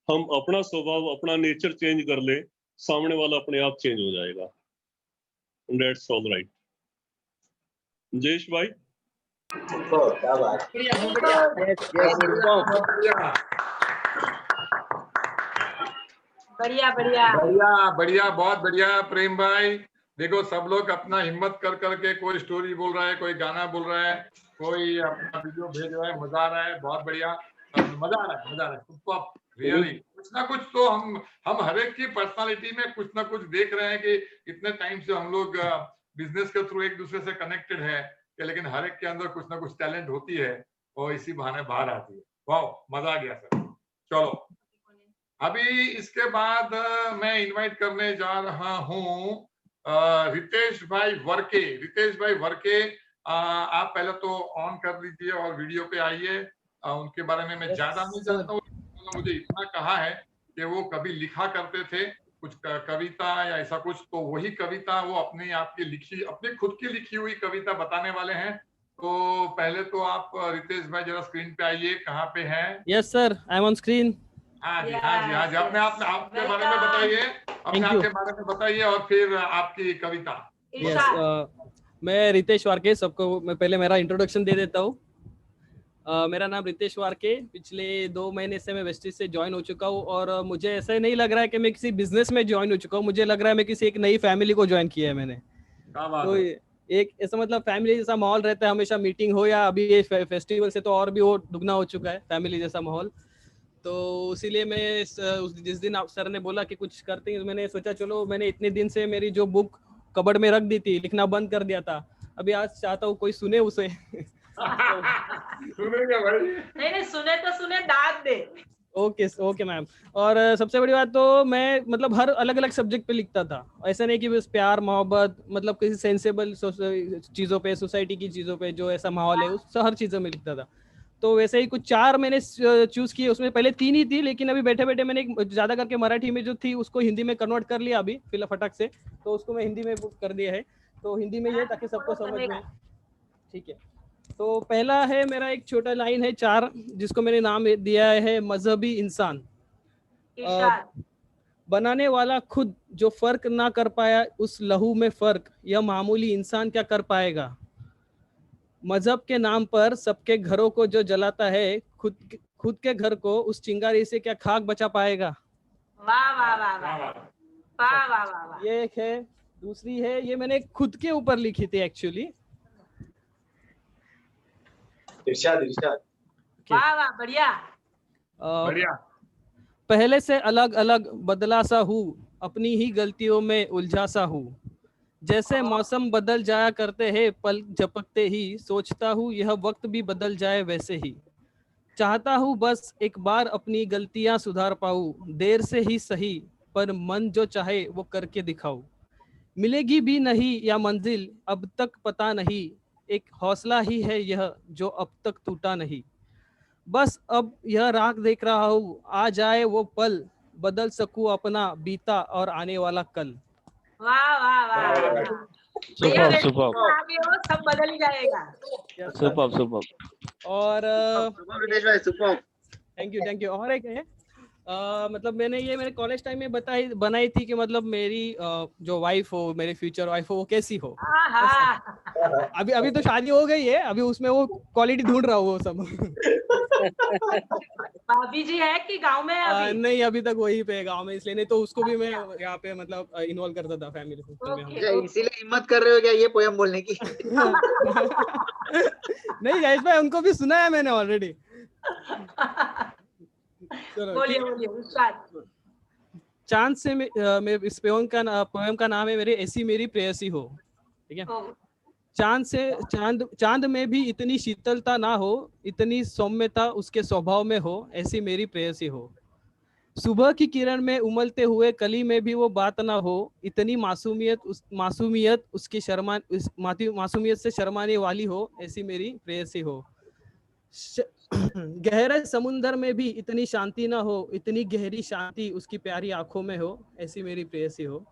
हम अपना स्वभाव अपना नेचर चेंज कर ले, सामने वाला अपने आप चेंज हो जाएगा। That's all right. जयेश भाई क्या बात। बढ़िया बढ़िया बढ़िया बढ़िया, बहुत बढ़िया प्रेम भाई। देखो सब लोग अपना हिम्मत कर करके कोई स्टोरी बोल रहा है, कोई गाना बोल रहा है, कोई अपना वीडियो भेज रहा है, मजा आ रहा है, बहुत बढ़िया, मजा आ रहा है रियली। कुछ ना कुछ तो हम हर एक की पर्सनालिटी में कुछ ना कुछ देख रहे हैं कि इतने टाइम से हम लोग बिजनेस के थ्रू एक दूसरे से कनेक्टेड है, लेकिन हर एक के अंदर कुछ ना कुछ टैलेंट होती है और इसी बहाने बाहर आती है। वाह मजा आ गया सर। चलो अभी इसके बाद मैं इनवाइट करने जा रहा हूँ रितेश भाई वर्के। रितेश भाई वर्के, आप पहले तो ऑन कर लीजिए और वीडियो पे आइए। उनके बारे में मैं ज्यादा नहीं जानता हूँ, मुझे इतना कहा है कि वो कभी लिखा करते थे कुछ कविता या ऐसा कुछ, तो वही कविता वो अपनी आपकी लिखी, अपनी खुद की लिखी हुई कविता बताने वाले हैं। तो पहले तो आप रितेश भाई जरा स्क्रीन पे आइए, कहाँ पे हैं? Yes sir, I am on screen. हाँ जी हाँ जी हाँ जी, अपने आपके बारे में बताइए, अपने आपके बारे में बताइए और फिर आपकी कविता। मैं रितेश वारके, सबको मैं पहले मेरा इंट्रोडक्शन दे देता हूँ। मेरा नाम रितेश वारके, पिछले 2 महीने से मैं वेस्टिज से ज्वाइन हो चुका हूँ और मुझे ऐसा नहीं लग रहा है कि मैं किसी बिजनेस में ज्वाइन हो चुका हूँ, मुझे लग रहा है मैं किसी एक नई फैमिली को ज्वाइन किया है मैंने। तो एक ऐसा मतलब फैमिली जैसा माहौल रहता है हमेशा, मीटिंग हो या अभी ये फेस्टिवल से तो और भी वो दुगना हो चुका है फैमिली जैसा माहौल। तो इसीलिए मैं जिस दिन आप सर ने बोला कि कुछ करते हैं, मैंने सोचा चलो, मैंने इतने दिन से मेरी जो बुक कबर्ड में रख दी थी, लिखना बंद कर दिया था, अभी आज चाहता हूँ कोई सुने उसे। सुनेगा भाई? नहीं सुने तो सुने, दाद दे। Okay ma'am. और सबसे बड़ी बात तो मैं मतलब हर अलग अलग सब्जेक्ट पे लिखता था, ऐसा नहीं कि बस प्यार मोहब्बत, मतलब किसी सेंसेबल चीज़ों पे, सोसाइटी की चीज़ों पे जो ऐसा माहौल है उस हर चीज़ों में लिखता था। तो वैसे ही कुछ 4 मैंने चूज किए, उसमें पहले 3 ही थी, लेकिन अभी बैठे बैठे मैंने ज़्यादा करके मराठी में जो थी उसको हिंदी में कन्वर्ट कर लिया अभी फिलहाल फटाक से, तो उसको मैं हिंदी में बुक कर दिया है। तो हिंदी में ये ताकि सबको समझ में, ठीक है। तो पहला है मेरा एक छोटा लाइन है 4, जिसको मैंने नाम दिया है मजहबी इंसान। बनाने वाला खुद जो फर्क ना कर पाया उस लहू में फर्क, यह मामूली इंसान क्या कर पाएगा। मजहब के नाम पर सबके घरों को जो जलाता है, खुद के घर को उस चिंगारी से क्या खाक बचा पाएगा। वाह वाह वाह वाह वाह वाह वाह। ये एक है। दूसरी है, ये मैंने खुद के ऊपर लिखी थी एक्चुअली। इरशाद। वाह वाह बढ़िया बढ़िया। पहले से अलग अलग बदला सा हूँ, अपनी ही गलतियों में उलझा सा हूँ। जैसे मौसम बदल जाया करते हैं पल झपकते ही, सोचता हूँ यह वक्त भी बदल जाए वैसे ही। चाहता हूँ बस एक बार अपनी गलतियाँ सुधार पाऊँ, देर से ही सही पर मन जो चाहे वो करके दिखाऊँ। मिलेगी भी नहीं या मंजिल अब तक पता नहीं, एक हौसला ही है यह जो अब तक टूटा नहीं। बस अब यह राह देख रहा हूँ, आ जाए वो पल, बदल सकूं अपना बीता और आने वाला कल। वाह वाह वाह वाह। भैया सुपर, वैसे सुपर। आगे हो, सब बदल ही जाएगा। Super super. और रितेश भाई सुपर। Thank you. और एक है मतलब मैंने ये मेरे कॉलेज टाइम में बनाई थी कि मतलब मेरी जो वाइफ हो, मेरी फ्यूचर वाइफ हो, वो कैसी हो। अभी तो शादी हो गई है, अभी उसमें वो क्वालिटी ढूंढ रहा हूँ वो सब। भाभी जी है कि गांव में है अभी? नहीं, अभी तक वही पे गांव में, इसलिए नहीं तो उसको भी मैं यहाँ पे मतलब इन्वॉल्व करता था फैमिली फंक्शन में हम। इसीलिए हिम्मत कर रहे हो क्या ये पोयम बोलने की? नहीं जयेश भाई, उनको भी सुना है मैंने ऑलरेडी। बोलिए बोलिए उस्ताद। चांद से मैं इस पोयम का नाम है मेरे ऐसी मेरी प्रेयसी हो। ठीक है। चांद में भी इतनी शीतलता ना हो, इतनी सौम्यता उसके स्वभाव में हो, ऐसी मेरी प्रेयसी हो। सुबह की किरण में उमलते हुए कली में भी वो बात ना हो, इतनी मासूमियत उसकी मासूमियत से शर्माने वाली हो, ऐसी मेरी प्रेयसी हो। गहरे समुंदर में भी इतनी शांति ना हो, इतनी गहरी शांति उसकी प्यारी आंखों में हो, ऐसी मेरी प्रेयसी हो।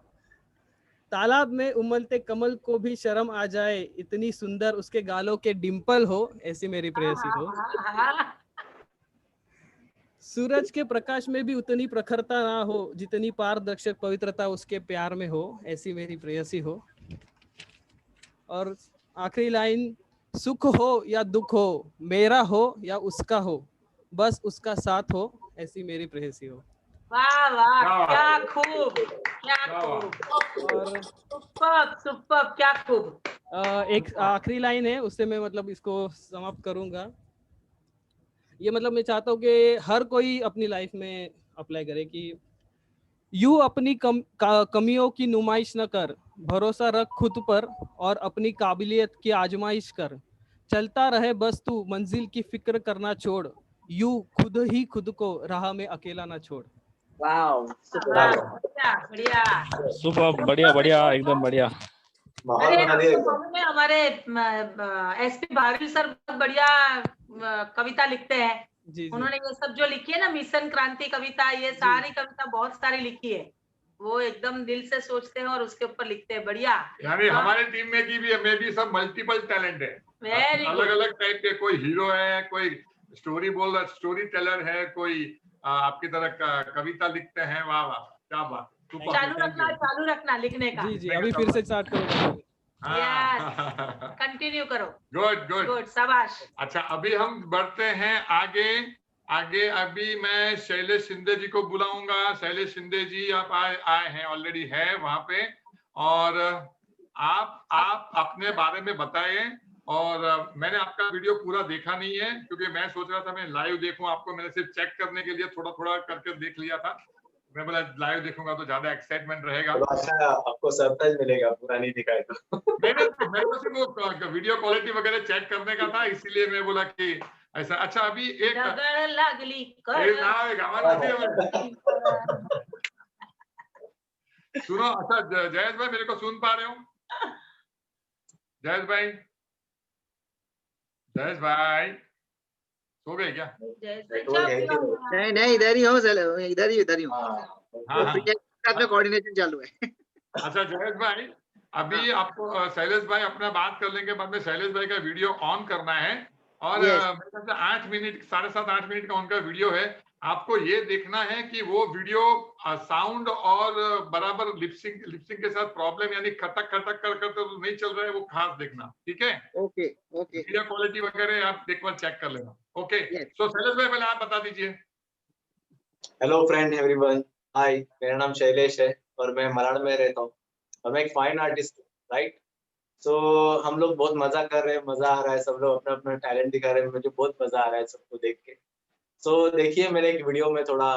तालाब में उमलते कमल को भी शर्म आ जाए, इतनी सुंदर उसके गालों के डिंपल हो, ऐसी मेरी प्रेयसी हो। सूरज के प्रकाश में भी उतनी प्रखरता ना हो, जितनी पारदर्शक पवित्रता उसके प्यार में हो, ऐसी मेरी प्रेयसी हो। और आखिरी लाइन, सुख हो या दुख हो, मेरा हो या उसका हो, बस उसका साथ हो, ऐसी मेरी प्रेयसी हो। वाह वाह, क्या खूब, क्या खूब। और सुपर, क्या खूब। एक आखिरी लाइन है, उससे मैं मतलब इसको समाप्त करूंगा। ये मतलब मैं चाहता हूँ कि हर कोई अपनी लाइफ में अप्लाई करे कि यू अपनी कमियों की नुमाइश न कर, भरोसा रख खुद पर और अपनी काबिलियत की आजमाइश कर। चलता रहे बस तू, मंजिल की फिक्र करना छोड़, यू खुद ही खुद को राह में अकेला ना छोड़। वाओ, बढ़िया सुपर, बढ़िया एकदम बढ़िया। अरे हमारे एसपी भाविल सर बहुत बढ़िया कविता लिखते हैं। जी। उन्होंने ये सब जो लिखी है ना, मिशन क्रांति कविता, ये सारी कविता बहुत सारी लिखी है। वो एकदम दिल से सोचते हैं और उसके ऊपर लिखते हैं। बढ़िया। यानी हमारे टीम में भी सब मल्टीपल टैलेंट है, अलग अलग टाइप के। कोई हीरो है, कोई स्टोरी टेलर है, कोई आपकी तरह कविता लिखते हैं। वाह वाह, क्या बात। चालू रखना लिखने का। जी, अभी फिर से स्टार्ट करूंगा। कंटिन्यू करो। गुड, शाबाश। अच्छा, अभी हम बढ़ते हैं आगे अभी मैं शैलेश शिंदे जी को बुलाऊंगा। शैलेश शिंदे जी आप आए हैं, ऑलरेडी है वहां पे। और आप अपने बारे में बताएं। और मैंने आपका वीडियो पूरा देखा नहीं है, क्योंकि मैं सोच रहा था मैं लाइव देखूं आपको। मैंने सिर्फ चेक करने के लिए थोड़ा थोड़ा करके देख लिया था। मैं बोला लाइव देखूंगा तो ज्यादा एक्साइटमेंट रहेगा। अच्छा, आपको सरप्राइज मिलेगा, पूरा नहीं दिखाए तो। मेरे को सिर्फ वो वीडियो क्वालिटी वगैरह चेक करने का था, इसीलिए मैं बोला कि ऐसा। अच्छा, अभी एक सुनो। अच्छा जयेश भाई, मेरे को सुन पा रहे हो? जयेश भाई सो गए क्या? नहीं, इधर ही हो, इधर ही हो। साथ में कोऑर्डिनेशन चालू है। अच्छा जयेश भाई, अभी आपको शैलेश भाई अपना बात करने के बाद में शैलेश भाई का वीडियो ऑन करना है। और मेरे ख्याल से 8 मिनट, 7.5-8 मिनट का उनका वीडियो है। आपको ये देखना है कि वो वीडियो साउंड और बराबर लिपसिंग के साथ प्रॉब्लम, यानी खटक खटक कर तो नहीं चल रहा है, वो खास देखना। ठीक है? ओके। वीडियो क्वालिटी वगैरह आप एक बार चेक कर लेना। ओके, सो शैलेश भाई पहले आप बता दीजिए। हेलो फ्रेंड एवरीवन, हाय, मेरा नाम शैलेश है और मैं मलाड में रहता हूँ और मैं एक फाइन आर्टिस्ट हूँ, राइट। सो हम लोग बहुत मजा कर रहे हैं, मजा आ रहा है, सब लोग अपना अपना टैलेंट दिखा रहे हैं, मुझे बहुत मजा आ रहा है सबको देख के। सो देखिए, मैंने एक वीडियो में थोड़ा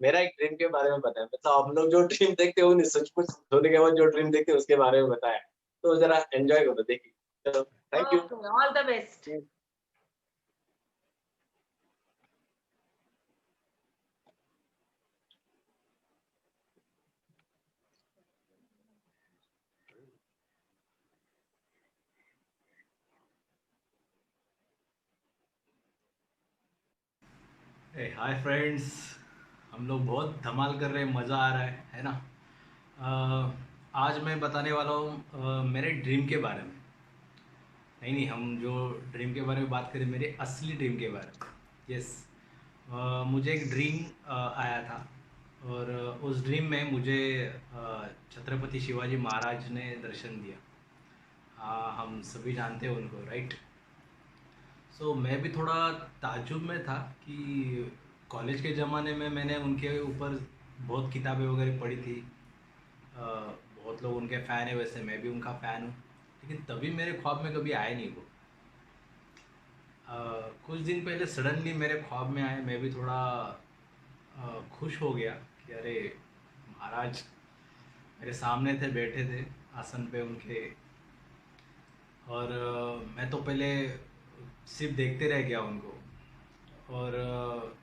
मेरा एक ड्रीम के बारे में बताया। मतलब हम लोग जो ड्रीम देखते हैं वो सचमुच होने के बाद जो ड्रीम देखते हैं उसके बारे में बताया। तो जरा एंजॉय करो, देखिए। चलो, thank you, all the best. Hi friends, हम लोग बहुत धमाल कर रहे हैं, मज़ा आ रहा है ना। आज मैं बताने वाला हूँ मेरे ड्रीम के बारे में। नहीं, हम जो ड्रीम के बारे में बात करें, मेरे असली ड्रीम के बारे में। यस, मुझे एक ड्रीम आया था और उस ड्रीम में मुझे छत्रपति शिवाजी महाराज ने दर्शन दिया। हम सभी जानते हैं उनको, राइट। सो मैं भी थोड़ा ताज्जुब में था कि कॉलेज के ज़माने में मैंने उनके ऊपर बहुत किताबें वगैरह पढ़ी थी। बहुत लोग उनके फ़ैन है, वैसे मैं भी उनका फ़ैन हूँ, लेकिन तभी मेरे ख्वाब में कभी आए नहीं वो। कुछ दिन पहले सडनली मेरे ख्वाब में आए। मैं भी थोड़ा खुश हो गया कि अरे महाराज मेरे सामने थे, बैठे थे आसन पे उनके। और मैं तो पहले सिर्फ देखते रह गया उनको। और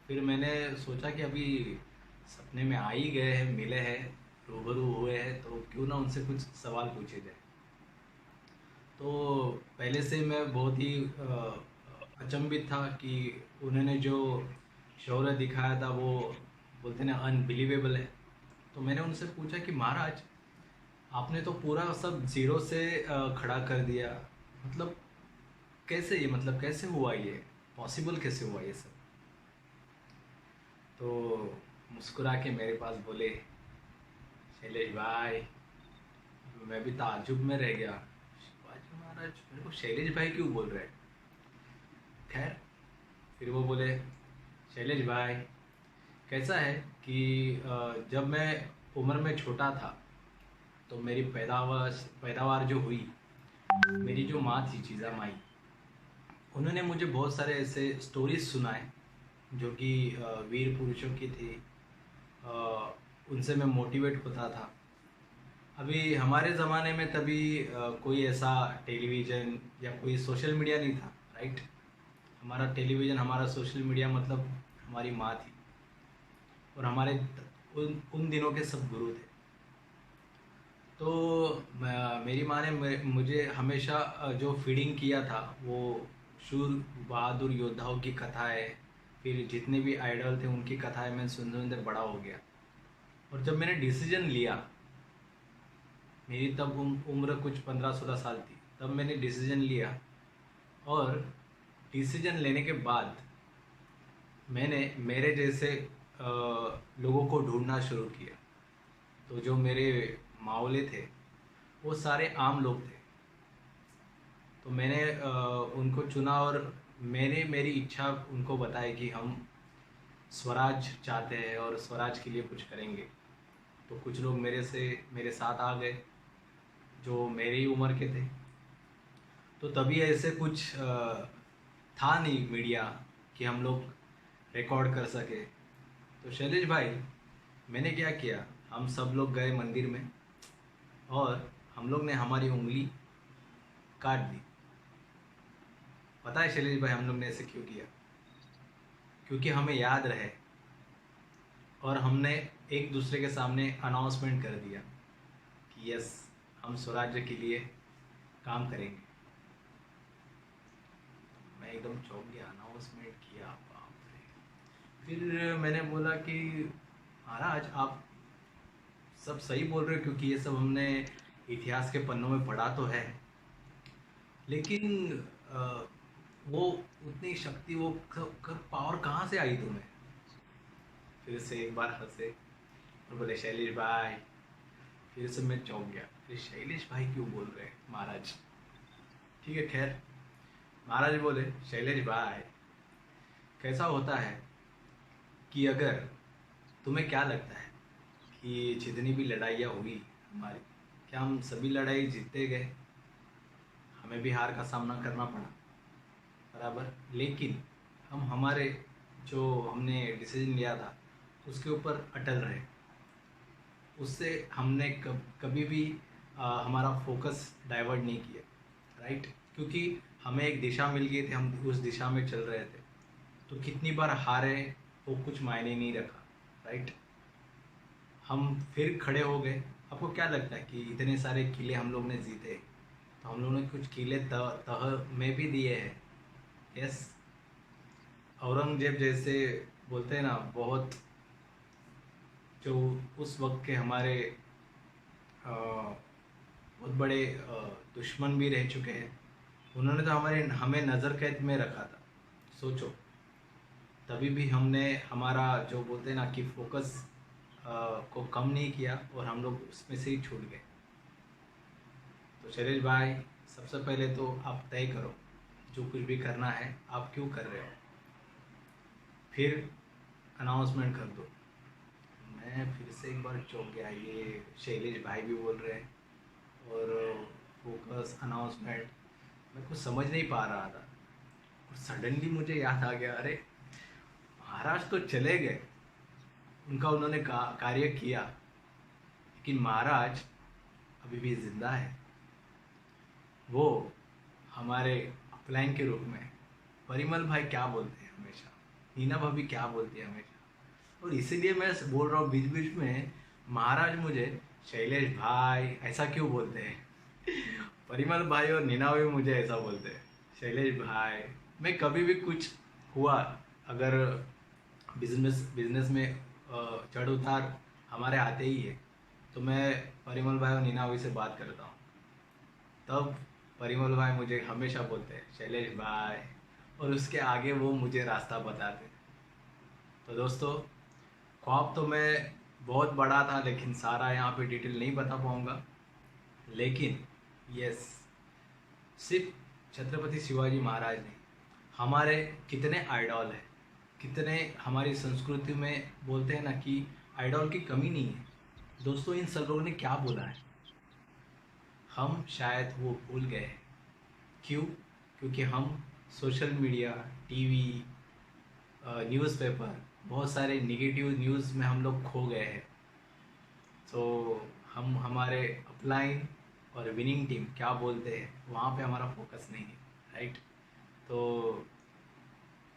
फिर मैंने सोचा कि अभी सपने में आ ही गए हैं, मिले हैं, रूबरू हुए हैं, तो क्यों ना उनसे कुछ सवाल पूछे जाए। तो पहले से मैं बहुत ही अचंभित था कि उन्होंने जो शौर्य दिखाया था वो बोलते ना अनबिलीवेबल है। तो मैंने उनसे पूछा कि महाराज आपने तो पूरा सब ज़ीरो से खड़ा कर दिया, मतलब कैसे ये, मतलब कैसे हुआ ये, पॉसिबल कैसे हुआ ये सब। तो मुस्कुरा के मेरे पास बोले, शैलेश भाई, मैं भी ताज्जुब में रह गया, शिवाजी महाराज मेरे को शैलेश भाई क्यों बोल रहे हैं। खैर, फिर वो बोले, शैलेश भाई कैसा है कि जब मैं उम्र में छोटा था तो मेरी पैदावार जो हुई, मेरी जो माँ थी चीज़ा माई, उन्होंने मुझे बहुत सारे ऐसे स्टोरीज सुनाए जो कि वीर पुरुषों की थी। उनसे मैं मोटिवेट होता था। अभी हमारे ज़माने में तभी कोई ऐसा टेलीविज़न या कोई सोशल मीडिया नहीं था, राइट। हमारा टेलीविज़न, हमारा सोशल मीडिया मतलब हमारी माँ थी और हमारे उन दिनों के सब गुरु थे। तो मेरी माँ ने मुझे हमेशा जो फीडिंग किया था वो शूर बहादुर योद्धाओं की कथाएं, फिर जितने भी आइडल थे उनकी कथाएं मैं सुनते बड़ा हो गया। और जब मैंने डिसीजन लिया, मेरी तब उम्र कुछ 15-16 साल थी, तब मैंने डिसीजन लिया। और डिसीजन लेने के बाद मैंने मेरे जैसे लोगों को ढूंढना शुरू किया। तो जो मेरे मावले थे वो सारे आम लोग थे। तो मैंने उनको चुना और मैंने मेरी इच्छा उनको बताई कि हम स्वराज चाहते हैं और स्वराज के लिए कुछ करेंगे। तो कुछ लोग मेरे साथ आ गए जो मेरी उम्र के थे। तो तभी ऐसे कुछ था नहीं मीडिया कि हम लोग रिकॉर्ड कर सके। तो शैलेश भाई, मैंने क्या किया, हम सब लोग गए मंदिर में और हम लोग ने हमारी उंगली काट दी। पता है शैलेश भाई हम लोग ने ऐसे क्यों किया? क्योंकि हमें याद रहे और हमने एक दूसरे के सामने अनाउंसमेंट कर दिया कि यस, हम स्वराज्य के लिए काम करेंगे। मैं एकदम चौंक गया, अनाउंसमेंट किया, बाप रे। फिर मैंने बोला कि महाराज आप सब सही बोल रहे हो, क्योंकि ये सब हमने इतिहास के पन्नों में पढ़ा तो है, लेकिन वो उतनी शक्ति, वो पावर कहाँ से आई तुम्हें? फिर से एक बार हंसे और बोले शैलेश भाई। फिर से मैं चौंक गया, फिर शैलेश भाई क्यों बोल रहे हैं महाराज? ठीक है, खैर महाराज बोले, शैलेश भाई कैसा होता है कि अगर तुम्हें क्या लगता है कि जितनी भी लड़ाइयाँ हुई हमारी, क्या हम सभी लड़ाई जीतते गए? हमें भी हार का सामना करना पड़ा, बराबर। लेकिन हम हमारे जो हमने डिसीजन लिया था उसके ऊपर अटल रहे। उससे हमने कभी भी हमारा फोकस डाइवर्ट नहीं किया, राइट। क्योंकि हमें एक दिशा मिल गई थी, हम उस दिशा में चल रहे थे। तो कितनी बार हारे वो कुछ मायने नहीं रखा, राइट। हम फिर खड़े हो गए। आपको क्या लगता है कि इतने सारे किले हम लोग ने जीते, तो हम लोगों ने कुछ किले तह में भी दिए हैं। यस, औरंगजेब जैसे बोलते हैं ना, बहुत जो उस वक्त के हमारे बहुत बड़े दुश्मन भी रह चुके हैं, उन्होंने तो हमें नज़र कैद में रखा था। सोचो, तभी भी हमने हमारा जो बोलते हैं ना कि फोकस को कम नहीं किया और हम लोग उसमें से ही छूट गए। तो शैलेश भाई, सबसे पहले तो आप तय करो जो कुछ भी करना है आप क्यों कर रहे हो, फिर अनाउंसमेंट कर दो। मैं फिर से एक बार चौंक गया, ये शैलेश भाई भी बोल रहे हैं और फोकस अनाउंसमेंट, मैं कुछ समझ नहीं पा रहा था। और सडनली मुझे याद आ गया, अरे महाराज तो चले गए, उनका उन्होंने कार्य किया, लेकिन महाराज अभी भी जिंदा है। वो हमारे अपलाइन के रूप में, परिमल भाई क्या बोलते हैं हमेशा, नीना भाभी क्या बोलती है हमेशा, और इसीलिए मैं बोल रहा हूँ बीच बीच में महाराज मुझे शैलेश भाई ऐसा क्यों बोलते हैं, परिमल भाई और नीना भी मुझे ऐसा बोलते हैं शैलेश भाई। मैं कभी भी कुछ हुआ, अगर बिजनेस में चढ़ उतार हमारे आते ही है, तो मैं परिमल भाई और नीना भाई से बात करता हूँ, तब परिमल भाई मुझे हमेशा बोलते हैं शैलेश भाई, और उसके आगे वो मुझे रास्ता बताते। तो दोस्तों, ख्वाब तो मैं बहुत बड़ा था, लेकिन सारा यहाँ पे डिटेल नहीं बता पाऊँगा, लेकिन यस, सिर्फ छत्रपति शिवाजी महाराज नहीं, हमारे कितने आइडॉल हैं, कितने हमारी संस्कृति में बोलते हैं ना कि आइडॉल की कमी नहीं है। दोस्तों, इन सब लोगों ने क्या बोला है, हम शायद वो भूल गए हैं। क्यों? क्योंकि हम सोशल मीडिया, टीवी, न्यूज़पेपर, बहुत सारे नेगेटिव न्यूज़ में हम लोग खो गए हैं। तो हम हमारे अपलाइन और विनिंग टीम क्या बोलते हैं, वहाँ पे हमारा फोकस नहीं है, राइट। तो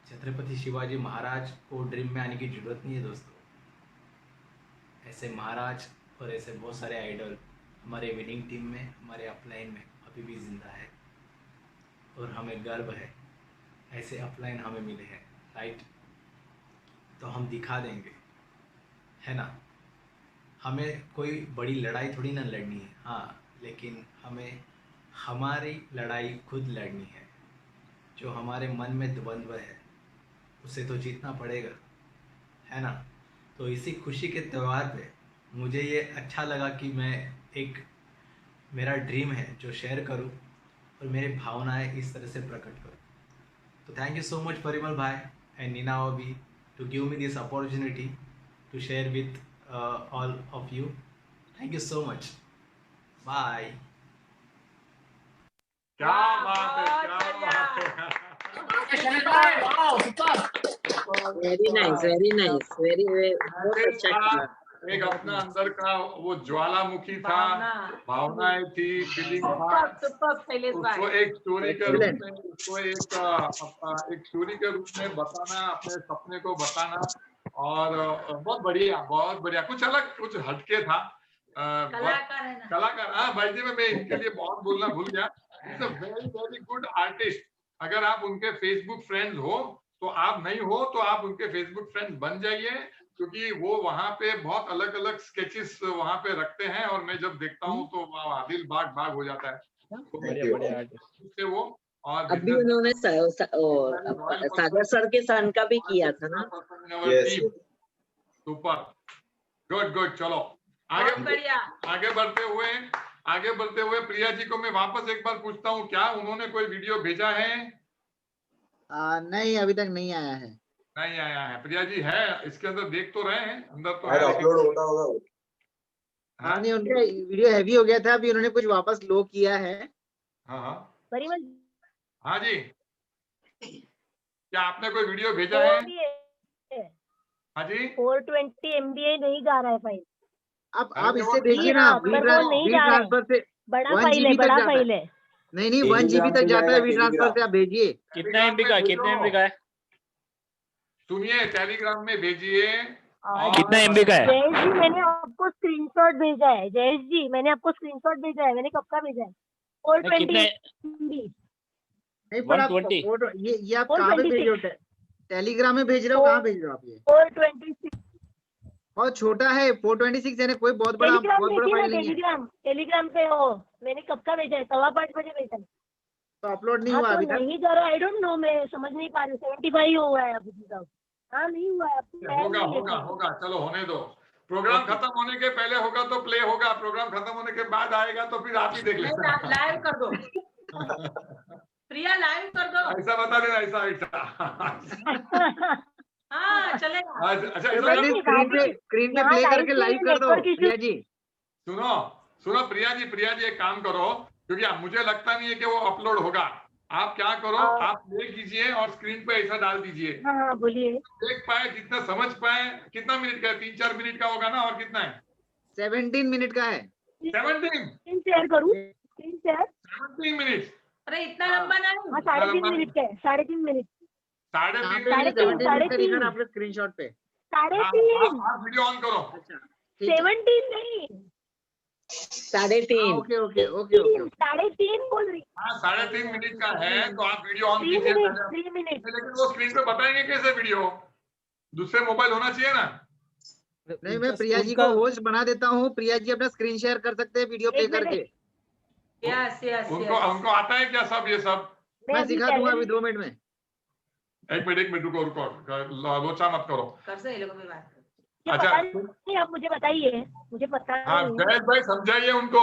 छत्रपति शिवाजी महाराज को ड्रीम में आने की ज़रूरत नहीं है दोस्तों। ऐसे महाराज और ऐसे बहुत सारे आइडल हमारे विनिंग टीम में, हमारे अपलाइन में अभी भी ज़िंदा है, और हमें गर्व है ऐसे अपलाइन हमें मिले हैं, राइट। तो हम दिखा देंगे, है ना। हमें कोई बड़ी लड़ाई थोड़ी ना लड़नी है, हाँ, लेकिन हमें हमारी लड़ाई खुद लड़नी है। जो हमारे मन में द्वंद्व है उसे तो जीतना पड़ेगा, है ना। तो इसी खुशी के त्यौहार पे मुझे ये अच्छा लगा कि मैं एक मेरा ड्रीम है जो शेयर करूं और मेरी भावनाएं इस तरह से प्रकट करूं। तो thank you so much Parimal भाई एंड नीना भाभी to give me this opportunity to share with all of you. Thank you so much. Bye. क्या बात है, क्या बात है। Very nice, very nice, very बहुत अच्छा किया। एक अपना अंदर का वो ज्वालामुखी था, भावनाएं थी, फीलिंग था, उसको एक स्टोरी के रूप में, उसको एक स्टोरी के रूप में बताना, अपने सपने को बताना, और बहुत बढ़िया, कुछ अलग, कुछ हटके था। कलाकार, हाँ भाई जी, मैं इनके लिए बहुत बोलना भूल गया। It's a very very good artist. अगर आप उनके फेसबुक फ्रेंड्स हो, तो आप नहीं हो तो आप उनके फेसबुक फ्रेंड्स बन जाइए, क्योंकि वो वहाँ पे बहुत अलग अलग स्केचेस वहाँ पे रखते हैं, और मैं जब देखता हूँ तो दिल बाग हो जाता है। तो वो और अभी उन्होंने सागर सर के सन का भी किया था ना। Super, good. चलो आगे बढ़ते हुए प्रिया जी को मैं वापस एक बार पूछता हूँ, क्या उन्होंने कोई वीडियो भेजा है? नहीं, अभी तक नहीं आया है। नहीं आया है। प्रिया जी है इसके अंदर, देख तो रहे हैं, अंदर तो अपलोड होता होगा। हाँ, नहीं, उनका वीडियो हैवी हो गया था, अभी उन्होंने कुछ वापस लो किया है। हाँ जी, क्या आपने कोई वीडियो भेजा है? हाँ जी, 420 MB नहीं जा रहा है फाइल। आप इससे भेजिए ना, वी ट्रांसफर से बड़ा फाइल है, बड़ा फाइल है। नहीं 1 GB तक जाता है वी ट्रांसफर से, आप भेजिए। कितना MB का है? सुनिए, टेलीग्राम में भेजिए। कितना MB का है? जयेश जी, मैंने आपको स्क्रीनशॉट भेजा है। जयेश जी, मैंने आपको स्क्रीनशॉट भेजा है। मैंने कब का भेजा है? 420 MB। नहीं, पर आप ये आप कहाँ पे भेजे होते हैं? टेलीग्राम में भेज रहे हो, कहाँ भेज रहे हो आप ये? 426 बहुत छोटा है 426 यानी कोई बहुत बड़ा टेलीग्राम देखिए ना, फाइल नहीं है। टेलीग्राम पे हो, मैंने कब का भेजा है, 5:15 बजे भेजा है। तो अपलोड नहीं हाँ, हुआ तो अभी तक? नहीं जा रहा, आई डोंट नो, मैं समझ नहीं पा रही। 75 हुआ है अभी तक। हाँ, नहीं हुआ है, आपको शायद होगा नहीं है होगा शायद। होगा, चलो होने दो। प्रोग्राम खत्म होने के पहले होगा तो प्ले होगा, प्रोग्राम खत्म होने के बाद आएगा तो फिर आप ही देख लेना। लाइव कर दो प्रिया, लाइव कर दो। ऐसा बता देना, ऐसा ऐसा। हाँ चलेगा। अच्छा स्क्रीन पे प्ले करके लाइव कर दो प्रिया जी। सुनो सुनो प्रिया जी एक काम करो, क्योंकि मुझे लगता नहीं है कि वो अपलोड होगा। आप क्या करो, आप प्ले कीजिए और स्क्रीन पे ऐसा डाल दीजिए। हाँ, बोलिए। देख पाए, जितना समझ पाए। कितना मिनट का है? 3-4 मिनट का होगा ना? और कितना है? 17 मिनट का है। 17 शेयर करूँ? 17 मिनट। अरे इतना लंबा नहीं। हाँ, 3.5 मिनट का है, 3.5 मिनट। 3.5 आपके स्क्रीनशॉट पे 3.5। आप वीडियो ऑन करो। 17 नहीं, 3.5। ओके ओके ओके ओके 3.5 बोल रही। हाँ, 3.5 मिनट का है, तो आप वीडियो ऑन कीजिए। 3 मिनट। लेकिन वो स्क्रीन पे बताएंगे कैसे वीडियो? दूसरे मोबाइल होना चाहिए ना? नहीं, मैं प्रिया जी को होस्ट बना देता हूँ। प्रिया जी अपना स्क्रीन शेयर कर सकते हैं वीडियो प्ले करके। उनको आता है क्या सब ये सब? मैं सिखा दूंगा अभी 2 मिनट में। एक मिनट रुको लोचा मत करो। कर से ये लोग भी बात। अच्छा नहीं, आप मुझे बताइए, मुझे पता हाँ, नहीं। जयेश भाई समझाइए उनको।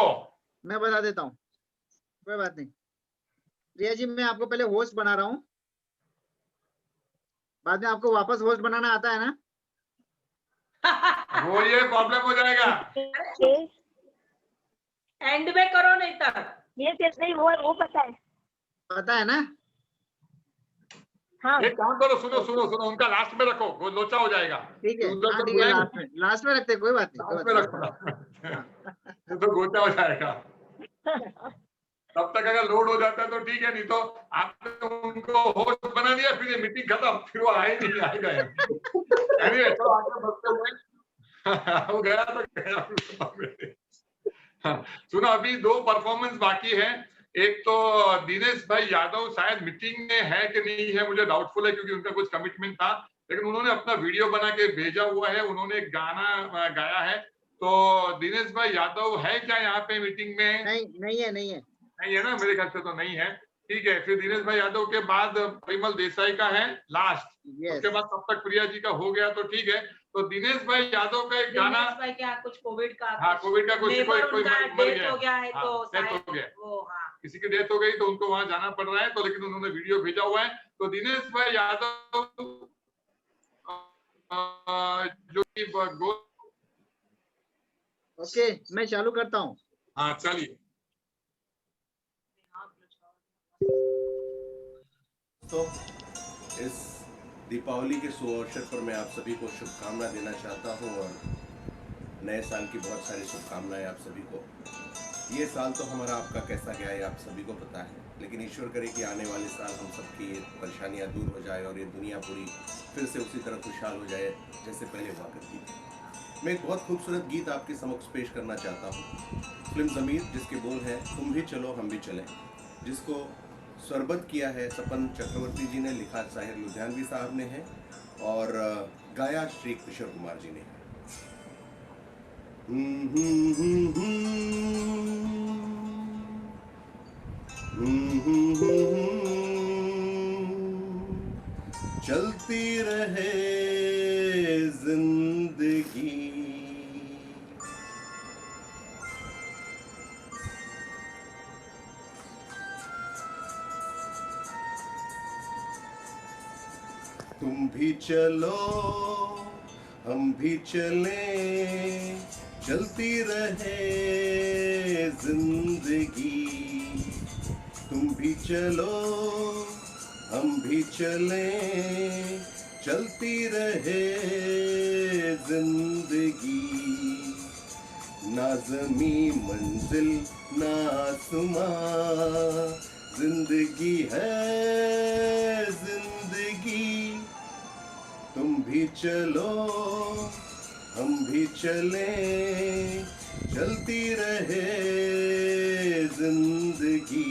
मैं बता देता हूँ, कोई बात नहीं। प्रिया जी, मैं आपको पहले होस्ट बना रहा हूँ, बाद में आपको वापस होस्ट बनाना आता है ना? वो ये प्रॉब्लम हो जाएगा। एंड में करो नहीं तक। ये नहीं, वो पता है ना? हाँ। एक काम करो, सुनो उनका लास्ट में रखो, वो लोचा हो जाएगा। ठीक है, लास्ट में रखते हैं, कोई बात नहीं। लास्ट में रखो तो गोचा हो जाएगा। तब तक अगर लोड हो जाता है तो ठीक है, नहीं तो आपने उनको होस्ट बना दिया, फिर ये मीटिंग खत्म, फिर वो नहीं आएगा। anyway, चलो आगे बढ़ते हुए वो गया तो गया। सुनो, अभी 2 परफॉर्मेंस बाकी है। एक तो दिनेश भाई यादव शायद मीटिंग में है कि नहीं है, मुझे डाउटफुल है, क्योंकि उनका कुछ कमिटमेंट था, लेकिन उन्होंने अपना वीडियो बना के भेजा हुआ है, उन्होंने गाना गाया है। तो दिनेश भाई यादव है क्या यहाँ पे मीटिंग में? नहीं है ना, मेरे ख्याल से तो नहीं है। ठीक है, फिर दिनेश भाई यादव के बाद परिमल देसाई का है लास्ट। उसके बाद तब तक प्रिया जी का हो गया तो ठीक है। तो दिनेश भाई यादव का एक गाना, दिनेश भाई क्या कुछ कोविड का, हाँ कोविड का कुछ कोई डेथ हो गया है, तो डेथ हो गया, वो हाँ किसी की डेथ हो गई तो उनको वहां जाना पड़ रहा है, तो लेकिन उन्होंने वीडियो भेजा हुआ है। तो दिनेश भाई यादव जो कि ओके, मैं चालू करता हूँ। हाँ चलिए। तो इस दीपावली के शुभ अवसर पर मैं आप सभी को शुभकामना देना चाहता हूँ और नए साल की बहुत सारी शुभकामनाएं आप सभी को। ये साल तो हमारा आपका कैसा गया है आप सभी को पता है, लेकिन ईश्वर करे कि आने वाले साल हम सबकी ये परेशानियाँ दूर हो जाए और ये दुनिया पूरी फिर से उसी तरह खुशहाल हो जाए जैसे पहले हुआ करती थी। मैं एक बहुत खूबसूरत गीत आपके समक्ष पेश करना चाहता हूँ। फिल्म ज़मीर, जिसके बोल हैं तुम भी चलो हम भी चलें, जिसको स्वरबद्ध किया है सपन चक्रवर्ती जी ने, लिखा साहिर लुधियानवी साहब ने है और गाया श्री किशोर कुमार जी ने। चलती रहे जिंदगी, तुम भी चलो हम भी चलें, चलती रहे जिंदगी। तुम भी चलो हम भी चलें, चलती रहे जिंदगी। ना ज़मी मंजिल ना आसमां, जिंदगी है जिंदगी। तुम भी चलो हम भी चलें, चलती रहे जिंदगी।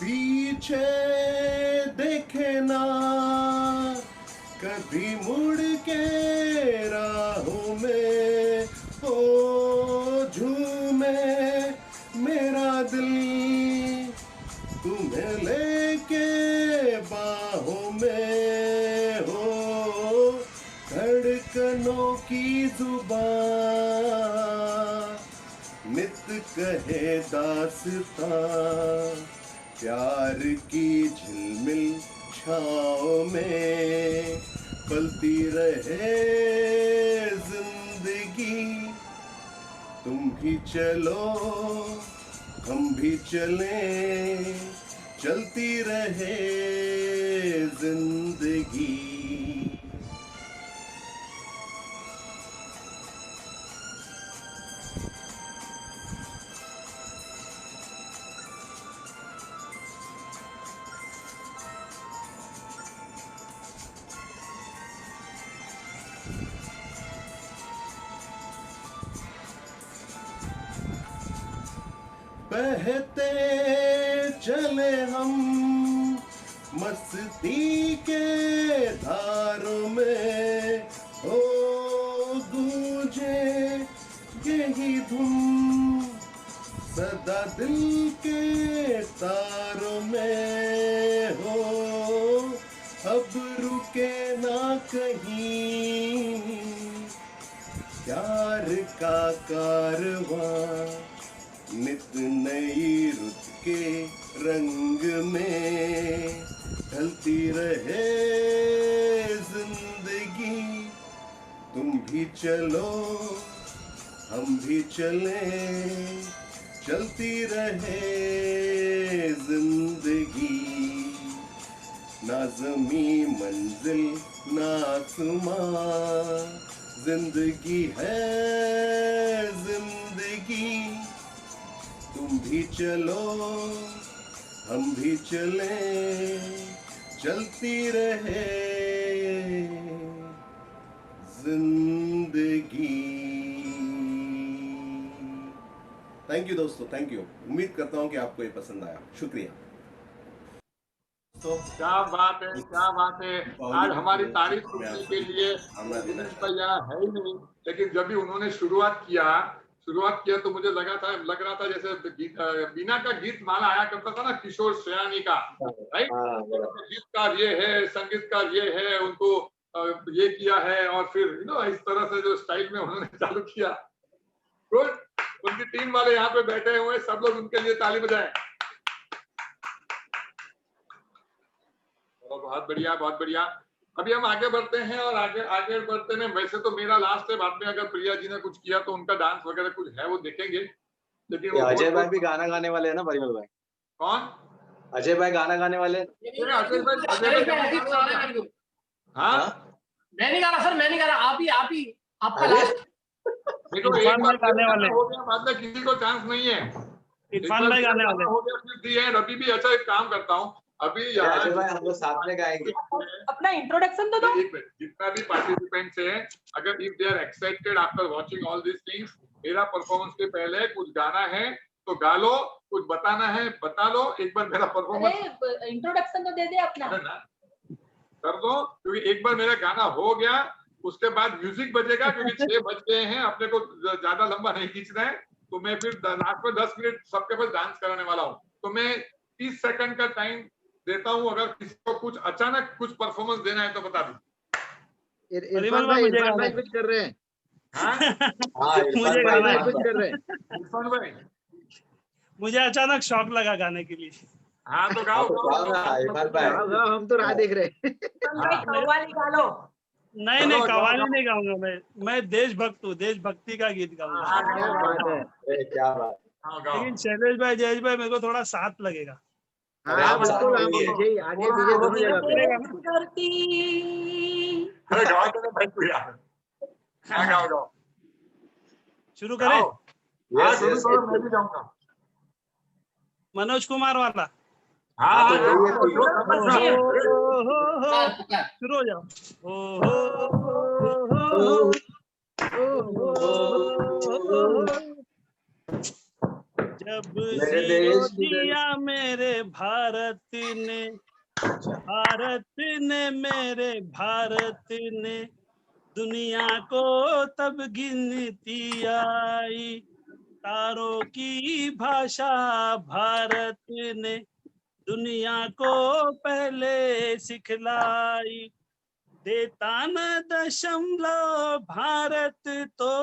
पीछे देखे ना कभी मुड़ के राहों में, हो झूमे मेरा दिल तुम्हें लेके बाहों में, हो धड़कनों की जुबान नित कहे दास्तां, प्यार की झिलमिल छाँव में पलती रहे जिंदगी। तुम भी चलो हम भी चलें, चलती रहे जिंदगी। बहते चले हम मस्ती के धारों में, हो गूंजे यही धुन सदा दिल के तारों में, हो अब रुके ना कहीं प्यार का कारवां, नित नई रुत के रंग में ढलती रहे जिंदगी। तुम भी चलो हम भी चलें, चलती रहे जिंदगी। ना ज़मीं मंजिल ना आसमां, जिंदगी है जिंदगी। तुम भी चलो हम भी चलें, चलती रहे जिंदगी। थैंक यू दोस्तों, थैंक यू। उम्मीद करता हूँ कि आपको ये पसंद आया। शुक्रिया। तो क्या बात है, क्या बात है। आज हमारी तारीफ करने के लिए भैया है ही नहीं, लेकिन जब भी उन्होंने शुरुआत किया तो मुझे लग रहा था जैसे बीना का गीत माला आया करता था ना, किशोर सयानी का, राइट। गीतकार ये है, संगीतकार ये है, उनको ये किया है, और फिर इस तरह से जो स्टाइल में उन्होंने चालू किया। गुड। उनकी टीम वाले यहाँ पे बैठे हुए, सब लोग उनके लिए ताली बजाएं। बहुत बढ़िया, बहुत बढ़िया। अभी हम आगे बढ़ते हैं, और आगे बढ़ते हैं। वैसे तो मेरा लास्ट है, बाद में अगर प्रिया जी ने कुछ किया तो उनका डांस वगैरह कुछ है वो देखेंगे, लेकिन अजय भाई भी गाना गाने वाले हैं ना परिमल भाई? कौन? अजय भाई गाना गाने वाले? अजय भाई हाँ, मैं नहीं गा रहा सर, मैं नहीं गा रहा, आप ही आपका लास्ट। देखो एक बार गाने वाले हो गया, बाद में किसी को चांस नहीं है। इरफान भाई गाने वाले हो गया, फिर दी है। अभी भी अच्छा एक काम करता हूँ, अभी अजय भाई हम लोग साथ में गाएंगे। अपना इंट्रोडक्शन तो दो। जितना भी पार्टिसिपेंट्स हैं, अगर if they are excited after watching all this things, मेरा परफॉर्मेंस के पहले कुछ गाना है तो गा लो, कुछ बताना है बता लो। एक बार मेरा परफॉर्मेंस इंट्रोडक्शन तो दे दे अपना, कर दो, क्योंकि एक बार मेरा गाना हो गया, उसके बाद म्यूजिक बजेगा, क्योंकि 6 बज गए हैं, अपने को ज्यादा लंबा नहीं खींचना है। तो मैं फिर लास्ट में 10 मिनट सबके पास डांस कराने वाला हूँ। तो मैं 30 सेकंड का टाइम देता हूँ, अगर किसी को कुछ अचानक कुछ परफॉर्मेंस देना है तो बता दो। इरफान भाई कुछ कर रहे हैं? मुझे अचानक शौक लगा गाने के लिए। हाँ तो गाओ हम तो राह देख रहे हैं। कव्वाली गा लो। नहीं कव्वाली नहीं गाऊंगा मैं देशभक्त हूँ, देशभक्ति का गीत गाऊंगा। क्या बात। लेकिन शैलेश भाई जयेश भाई मेरे को थोड़ा साथ लगेगा। आगे पीछे दोनों जगह गाओ। शुरू करें? मैं भी जाऊंगा। मनोज कुमार वाला। हाँ शुरू हो जाओ। जब मेरे जीरो देश की दिया मेरे भारत ने, मेरे भारत ने दुनिया को तब गिनती आई। तारों की भाषा भारत ने दुनिया को पहले सिखलाई। देता न दशमलव भारत तो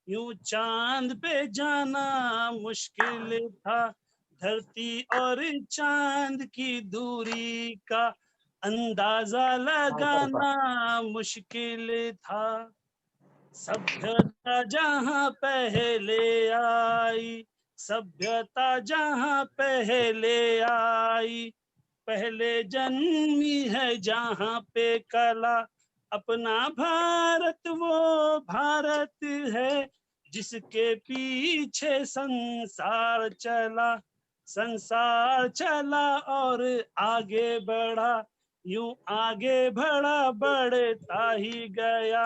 यूं चांद पे जाना मुश्किल था। धरती और चांद की दूरी का अंदाजा लगाना मुश्किल था। सभ्यता जहां पहले आई, सभ्यता जहां पहले आई, पहले जन्मी है जहां पे कला। अपना भारत वो भारत है जिसके पीछे संसार चला, संसार चला और आगे बढ़ा, यूं आगे बढ़ा बढ़ता ही गया।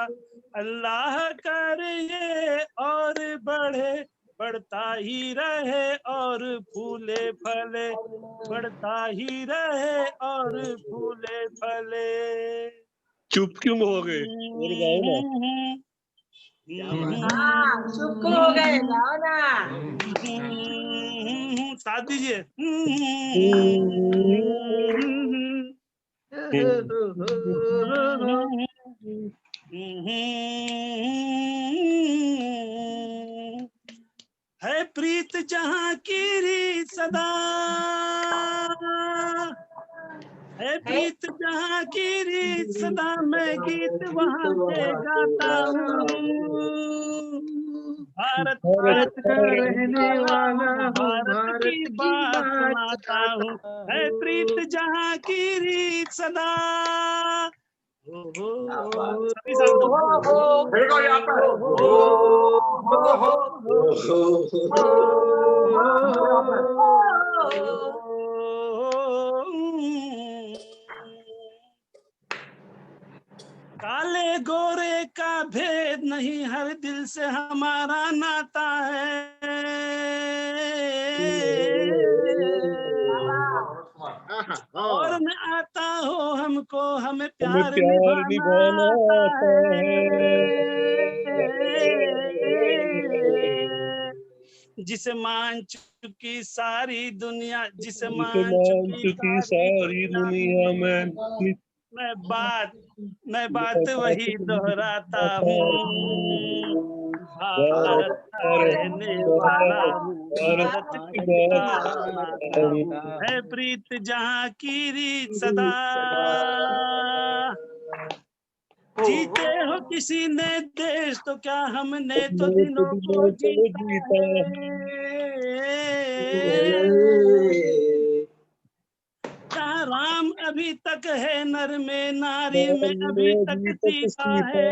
अल्लाह करे और बढ़े, बढ़ता ही रहे और फूले फले, बढ़ता ही रहे और फूले फले। चुप क्यों हो गए? और गाओ ना। चुप हो गए, गाओ ना। साथ दीजिए। है प्रीत जहां की रीत सदा, है प्रीत जहां की रीत सदा, मैं गीत वहां से गाता हूँ। भारत भारत का रहने वाला हूँ, भारत की बात सुनाता हूँ। है प्रीत जहां की रीत सदा। सभी साथ देखो यहाँ पर काले गोरे का भेद नहीं, हर दिल से हमारा नाता है। और न आता हो हमको, हमें प्यार निभाना आता है। जिसे मान चुकी सारी दुनिया, जिसे मान चुकी सारी दुनिया में, मैं बात वही दोहराता हूँ। भारत का रहने वाला हूँ, भारत की बात सुनाता हूँ। है प्रीत जहाँ की रीत सदा। जीते हो किसी ने देश तो क्या, हमने तो दिनों को जीता है। राम अभी तक है नर में, नारी में अभी तक सीता है।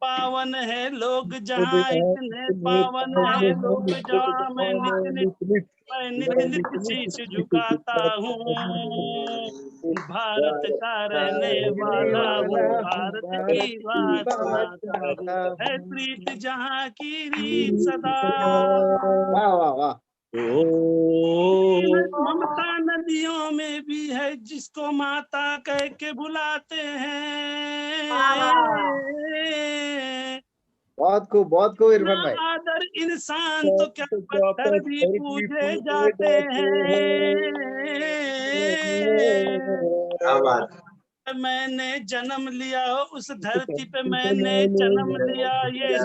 पावन है लोग जहाँ, इतने पावन है लोग जहाँ, मैं नित नित शीश झुकाता हूँ। भारत का रहने वाला हूँ, भारत की बात सुनाता हूँ। है प्रीत जहाँ की रीत सदा। ममता नदियों में भी है जिसको माता कह के बुलाते हैं। बहुत खूब इरफान भाई। आदर इंसान तो क्या पत्थर भी पूजे जाते हैं। मैंने जन्म लिया उस धरती पे, मैंने जन्म लिया, ये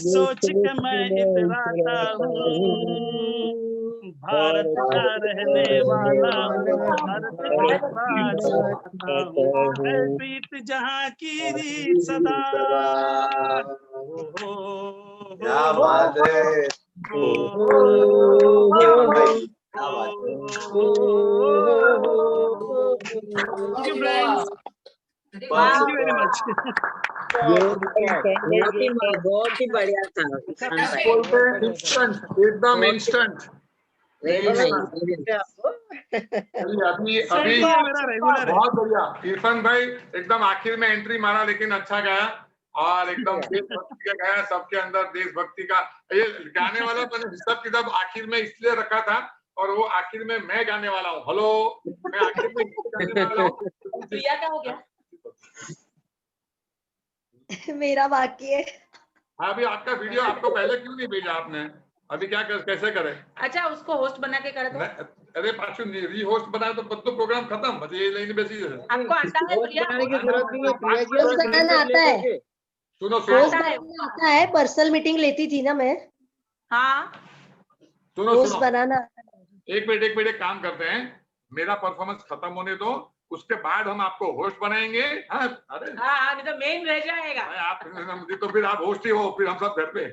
सोच के मैं इतराता हूँ। भारत का रहने वाला हूँ, भारत की बात सुनाता हूँ। है प्रीत जहाँ की रीत सदा। क्या बात है। Thank you, friends. Thank you very much. बहुत ही बढ़िया था। इंस्टेंट, एकदम इंस्टेंट। अभी बहुत बढ़िया इरफान भाई, एकदम आखिर में एंट्री मारा लेकिन अच्छा गया। और एकदम देशभक्ति का गाया, सबके अंदर देशभक्ति का। ये गाने वाला मैंने हिसाब किताब आखिर में इसलिए रखा था, और वो आखिर में मैं गाने वाला हूँ। हेलो, मैं आखिर में गाने वाला हूँ। प्रिया का हो गया? मेरा बाकी है। हाँ, अभी आपका वीडियो आपको पहले क्यों नहीं भेजा आपने? अभी क्या कैसे करें? अच्छा, उसको होस्ट बना के कर दो। अरे पाचू री होस्ट बनाया तो प्रोग्राम खत्म। मतलब ये लाइन बेसिस है। आपको आता है प्रिया? बनाने की जरूरत नहीं है प्रिया जी, होस्ट बनाना आता है। सुनो होस्ट बनाना आता है, पर्सनल मीटिंग लेती थी ना मैं। हाँ, होस्ट बनाना। एक मिनट एक काम करते हैं, मेरा परफॉर्मेंस खत्म होने दो, उसके बाद हम आपको होस्ट बनाएंगे। हाँ, अरे हाँ, तो मेन रह जाएगा। आप तो फिर आप होस्ट ही हो, फिर हम सब घर पे।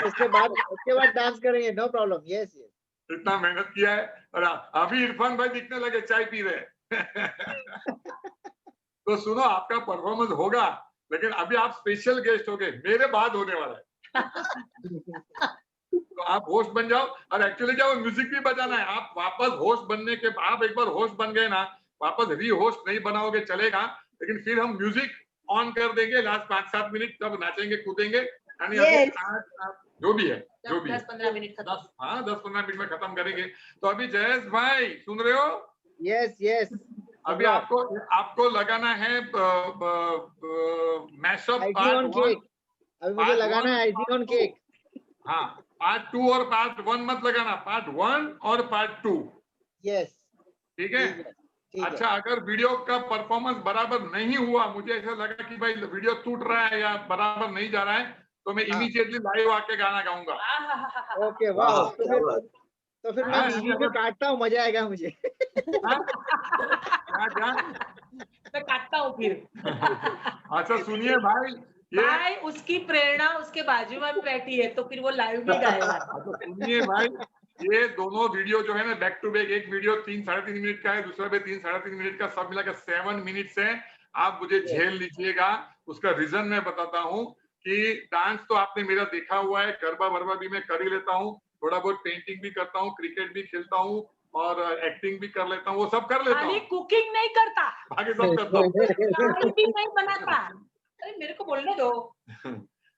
उसके बाद डांस करेंगे, नो प्रॉब्लम। यस यस, इतना मेहनत किया है, और अभी इरफान भाई दिखने लगे चाय पी रहे। तो सुनो, आपका परफॉर्मेंस होगा, लेकिन अभी आप स्पेशल गेस्ट हो गए, मेरे बाद होने वाला है। तो आप होस्ट बन जाओ, और एक्चुअली क्या वो म्यूजिक भी बजाना है। आप वापस होस्ट बनने के, आप एक बार होस्ट बन गए ना, वापस री होस्ट नहीं बनाओगे चलेगा, लेकिन फिर हम म्यूजिक ऑन कर देंगे लास्ट 5-7 मिनट, तब नाचेंगे कूदेंगे। जो भी है 10-15 मिनट खत्म। हाँ, 10-15 मिनट में खत्म करेंगे। तो अभी जयेश भाई सुन रहे हो? Yes yes. अभी आपको लगाना है मैशअप पार्ट 1। अभी मुझे लगाना है आइसिंग ऑन केक। हाँ, पार्ट 2 और पार्ट 1 मत लगाना, पार्ट 1 और पार्ट 2। यस, ठीक है। अच्छा, अगर वीडियो का परफॉर्मेंस बराबर नहीं हुआ, मुझे ऐसा लगा कि भाई वीडियो टूट रहा है या बराबर नहीं जा रहा है, तो मैं इमीडिएटली लाइव आके गाना गाऊंगा। ओके, वाह। तो फिर मैं वीडियो को काटता हूँ, मजा आएगा मुझे। मैं काटता हूँ फिर। अच्छा सुनिए भाई, भाई उसकी प्रेरणा उसके बाजू में बैठी है, तो फिर वो लाइव भी गाएगा। सुनिए भाई, ये दोनों वीडियो जो है ना, बैक टू बैक, एक वीडियो 3-3.5 मिनट का है, दूसरा भी 3-3.5 मिनट का, सब मिलाकर 7 मिनट्स है। आप मुझे झेल लीजिएगा। उसका रीजन मैं बताता हूँ कि डांस तो आपने मेरा देखा हुआ है, गरबा वरबा भी मैं कर ही लेता हूँ, थोड़ा बहुत पेंटिंग भी करता हूँ, क्रिकेट भी खेलता हूँ, और एक्टिंग भी कर लेता हूँ, वो सब कर लेता हूँ। कुकिंग नहीं करता, बाकी सब करता हूँ। भी नहीं बनाता। अरे मेरे को बोलने दो।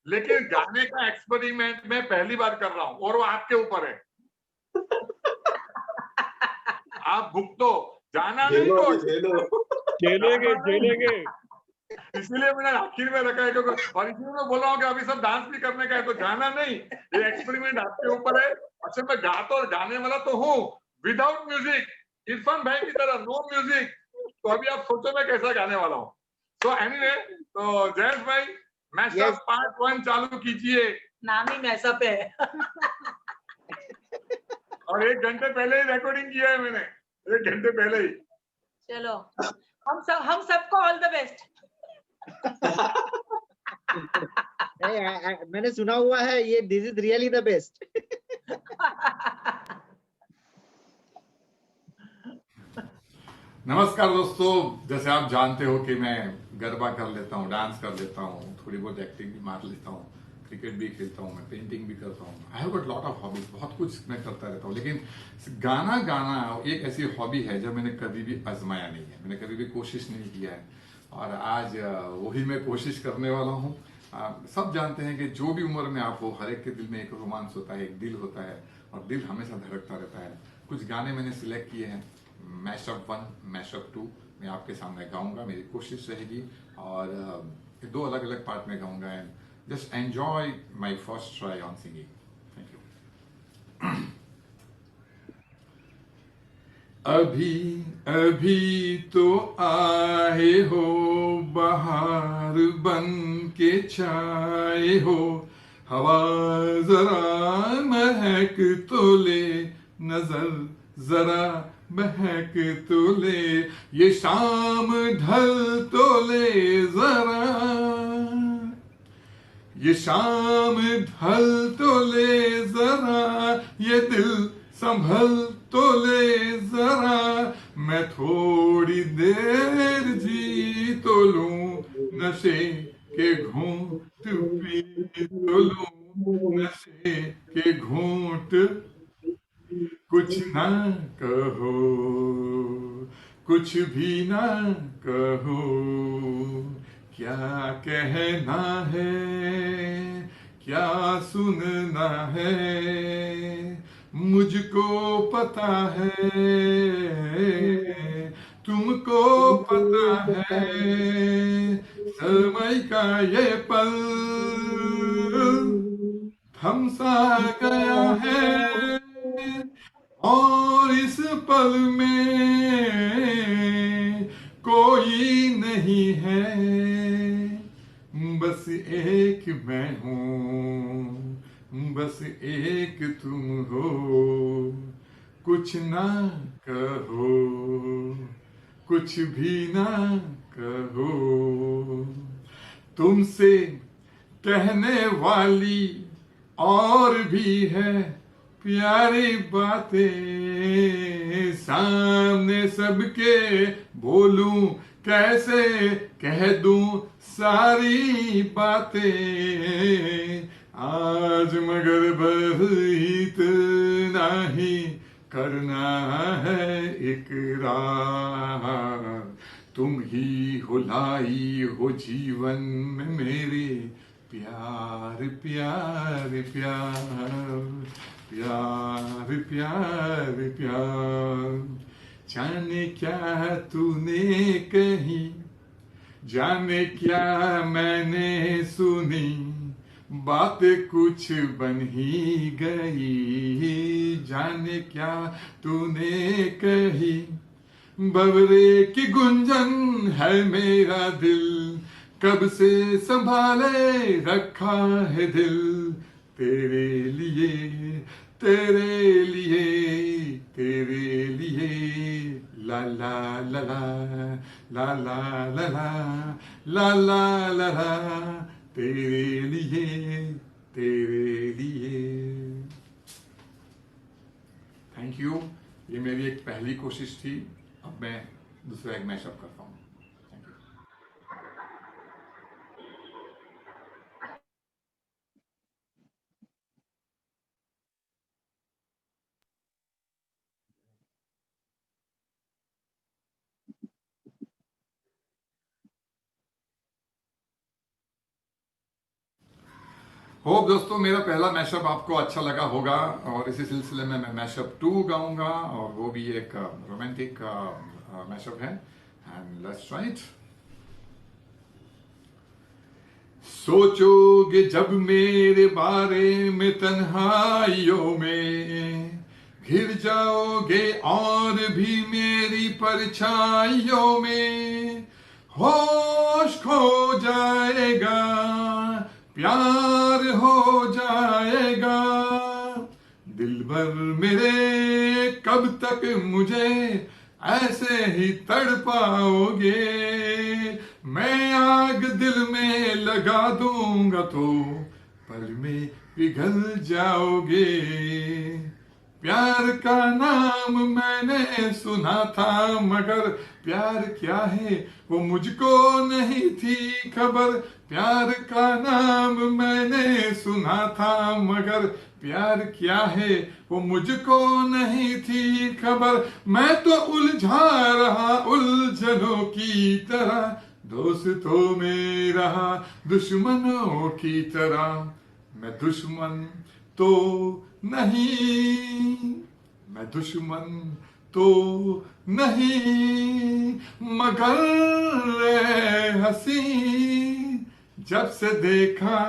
लेकिन गाने का एक्सपेरिमेंट मैं पहली बार कर रहा हूँ, और वो आपके ऊपर है। आप भुगतो, जाना नहीं तो झेलेंगे। इसलिए मैंने आखिर में रखा है, क्योंकि और इसीलिए मैं बोल रहा हूँ कि अभी सब डांस भी करने का है, तो जाना नहीं, ये एक्सपेरिमेंट आपके ऊपर है। अच्छा, मैं गाता और गाने वाला तो हूँ विदाउट म्यूजिक, इरफान भाई की तरह नो म्यूजिक। तो अभी आप सोचो मैं कैसा गाने वाला हूँ। तो एनीवे, तो जयेश भाई मैशअप पार्ट 1 चालू कीजिए। नाम ही मैशअप है। और 1 घंटे पहले ही रिकॉर्डिंग किया है मैंने, 1 घंटे पहले ही। चलो, हम सबको ऑल द बेस्ट। मैंने सुना हुआ है ये, this is really the best. नमस्कार दोस्तों, जैसे आप जानते हो कि मैं गरबा कर लेता हूँ, डांस कर लेता हूँ, थोड़ी बहुत एक्टिंग भी मार लेता हूँ, क्रिकेट भी खेलता हूँ, मैं पेंटिंग भी करता हूँ। I have got lot of hobbies, बहुत कुछ मैं करता रहता हूँ। लेकिन गाना गाना एक ऐसी हॉबी है जो मैंने कभी भी आजमाया नहीं है, मैंने कभी भी कोशिश नहीं किया है, और आज वही मैं कोशिश करने वाला हूँ। सब जानते हैं कि जो भी उम्र में आप हो, हर एक के दिल में एक रोमांस होता है, एक दिल होता है, और दिल हमेशा धड़कता रहता है। कुछ गाने मैंने सिलेक्ट किए हैं, मैशअप 1, मैशअप 2 मैं आपके सामने गाऊंगा, मेरी कोशिश रहेगी, और 2 अलग अलग पार्ट में गाऊंगा। And just enjoy my first try on singing. Thank you. अभी अभी तो आए हो, बहार बन के छाए हो, हवा जरा महक तो ले, नजर जरा महक तो ले, ये शाम ढल तो ले जरा, ये शाम ढल तो ले जरा, ये दिल संभल तो ले जरा, मैं थोड़ी देर जी तो लूं, नशे के घूंट पी तो लूं, नशे के घूंट। कुछ ना कहो, कुछ भी ना कहो, क्या कहना है, क्या सुनना है, मुझको पता है, तुमको पता है। समय का ये पल थम सा गया है, और इस पल में कोई नहीं है, बस एक मैं हूँ, बस एक तुम हो, कुछ ना कहो, कुछ भी ना कहो। तुमसे कहने वाली और भी है प्यारी बातें, सामने सबके बोलूं कैसे, कह दूं सारी बातें। आज मगर बस इतना ही करना है इकरार, तुम ही हो लाई हो जीवन में मेरे, प्यार प्यार प्यार प्यार प्यार प्यार। जाने क्या तूने कही, जाने क्या मैंने सुनी, बात कुछ बन ही गई। जाने क्या तूने कही, बवरे की गुंजन है मेरा दिल, कब से संभाले रखा है दिल, तेरे लिए तेरे लिए तेरे लिए। ला ला ला ला ला ला ला ला ला ला ला, तेरे लिए तेरे लिए। Thank you. ये मेरी एक पहली कोशिश थी, अब मैं दूसरा एक मैशअप करता हूँ। होप दोस्तों मेरा पहला मैशअप आपको अच्छा लगा होगा, और इसी सिलसिले में मैं मैशअप 2 गाऊंगा, और वो भी एक रोमांटिक मैशअप है। And let's try it. सोचोगे जब मेरे बारे में तन्हाइयों में, घिर जाओगे और भी मेरी परछाइयों में, होश खो जाएगा, प्यार हो जाएगा। दिलबर मेरे कब तक मुझे ऐसे ही तड़पाओगे, मैं आग दिल में लगा दूंगा तो पल में पिघल जाओगे। प्यार का नाम मैंने सुना था, मगर प्यार क्या है वो मुझको नहीं थी खबर। प्यार का नाम मैंने सुना था, मगर प्यार क्या है वो मुझको नहीं थी खबर। मैं तो उलझा रहा उलझनों की तरह, दोस्तों में रहा दुश्मनों की तरह। मैं दुश्मन तो नहीं, मैं दुश्मन तो नहीं, मगर हंसी जब से देखा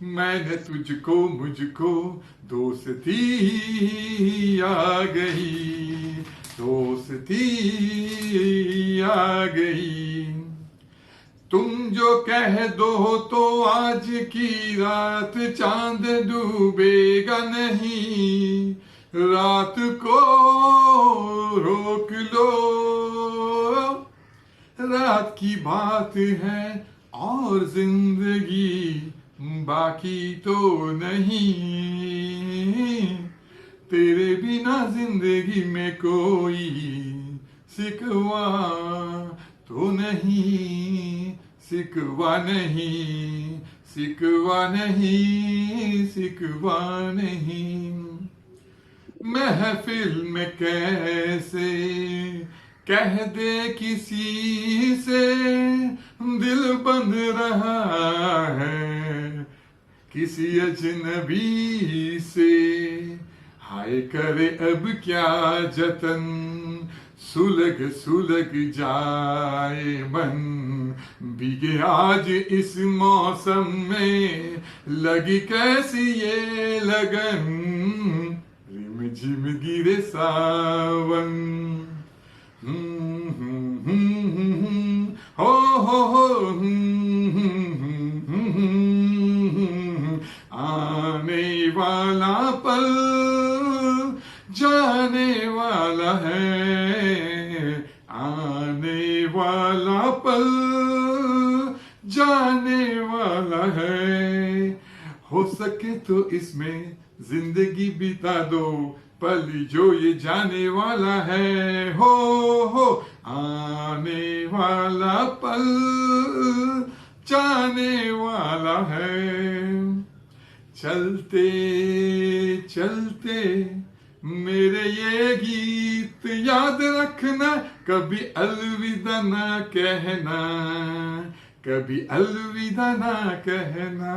मैंने तुझको, मुझको दोस्ती आ गई, दोस्ती आ गई। तुम जो कह दो तो आज की रात चांद डूबेगा नहीं, रात को रोक लो, रात की बात है और जिंदगी बाकी तो नहीं। तेरे बिना जिंदगी में कोई सिकवा तो नहीं, सिकवा नहीं, सिकवा नहीं, सिकवा नहीं। महफिल में कैसे कह दे किसी से दिल बंध रहा है, किसी अजनबी से हाय करे अब क्या जतन, सुलग सुलग जाए मन, भीगे आज इस मौसम में लगी कैसी ये लगन, रिम झिम गिरे सावन, हो आने वाला पल जाने वाला है, आने वाला पल जाने वाला है, हो सके तो इसमें जिंदगी बिता दो, पल जो ये जाने वाला है, हो आने वाला पल जाने वाला है। चलते चलते मेरे ये गीत याद रखना, कभी अलविदा ना कहना, कभी अलविदा ना कहना,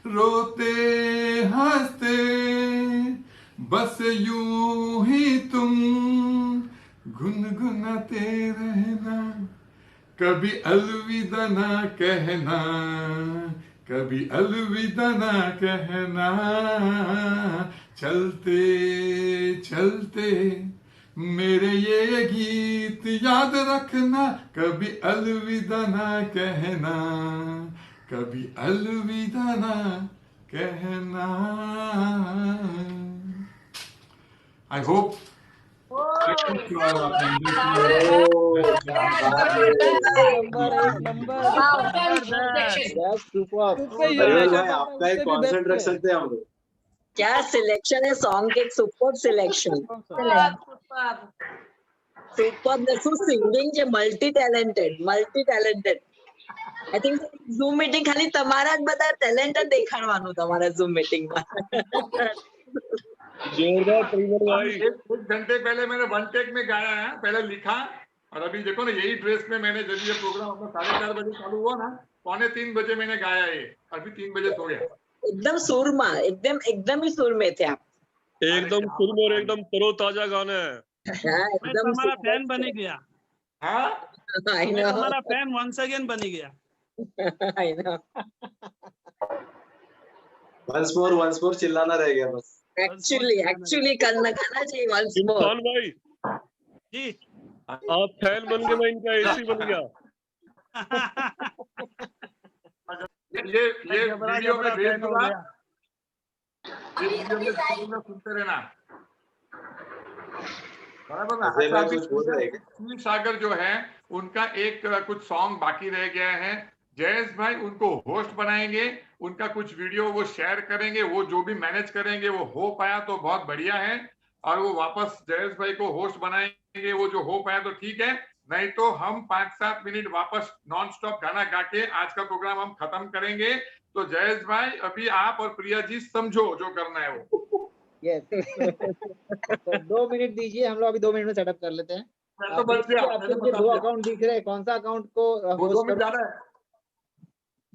रोते हंसते बस यूं ही तुम गुनगुनाते रहना, कभी अलविदा ना कहना, कभी अलविदा ना कहना, चलते चलते मेरे ये गीत याद रखना, कभी अलविदा ना कहना, कभी अलविदा ना कहना। I hope आपका एक कॉन्सर्ट रख सकते हैं हम लोग। क्या सिलेक्शन है सॉन्ग के, सुपर सिलेक्शन, સુપર શું સિંગિંગ છે, multi talented I think zoom meeting ખાલી તમારા જ બધા ટેલેન્ટ દેખાડવાનું તમારા ઝૂમ મીટિંગમાં। जोरदार परिमल भाई। एक घंटे पहले मैंने वन टेक में गाया है, पहले लिखा और अभी देखो ना यही ड्रेस में मैंने जब ये प्रोग्राम अपना 4:30 बजे चालू हुआ ना, 2:45 बजे मैंने गाया ये, अभी 3 बजे सो गया। एकदम सुर में, एकदम ही सुर में थे आप, एकदम सुर में और एकदम तरोताजा गाना है। एकदम हमारा फैन बन गया। हाँ हमारा फैन वंस अगेन बन गया। वंस मोर चिल्लाना रह गया बस। एक्चुअली करना गाना चाहिए वंस मोर। इमरान भाई जी, आप फैन बन के मैं इनका एसी बन गया। ये वीडियो में भेज दूंगा, ये वीडियो में सुनते रहना। बराबर ना? अच्छा, अभी सुनील सागर जो है उनका एक कुछ सॉन्ग बाकी रह गया है, जयेश भाई उनको होस्ट बनाएंगे, उनका कुछ वीडियो वो शेयर करेंगे, वो जो भी मैनेज करेंगे वो हो पाया तो बहुत बढ़िया है, और वो वापस जयेश भाई को होस्ट बनाएंगे, वो जो हो पाया तो ठीक है, नहीं तो हम 5-7 मिनट वापस नॉन स्टॉप गाना गा के आज का प्रोग्राम हम खत्म करेंगे। तो जयेश भाई अभी आप और प्रिया जी समझो जो करना है वो। यस तो 2 मिनट दीजिए, हम लोग अभी 2 मिनट में सेटअप कर लेते हैं। तो बच गया, आपके मुझे 2 अकाउंट दिख रहे हैं, कौन सा अकाउंट को होस्ट करूं? जाना है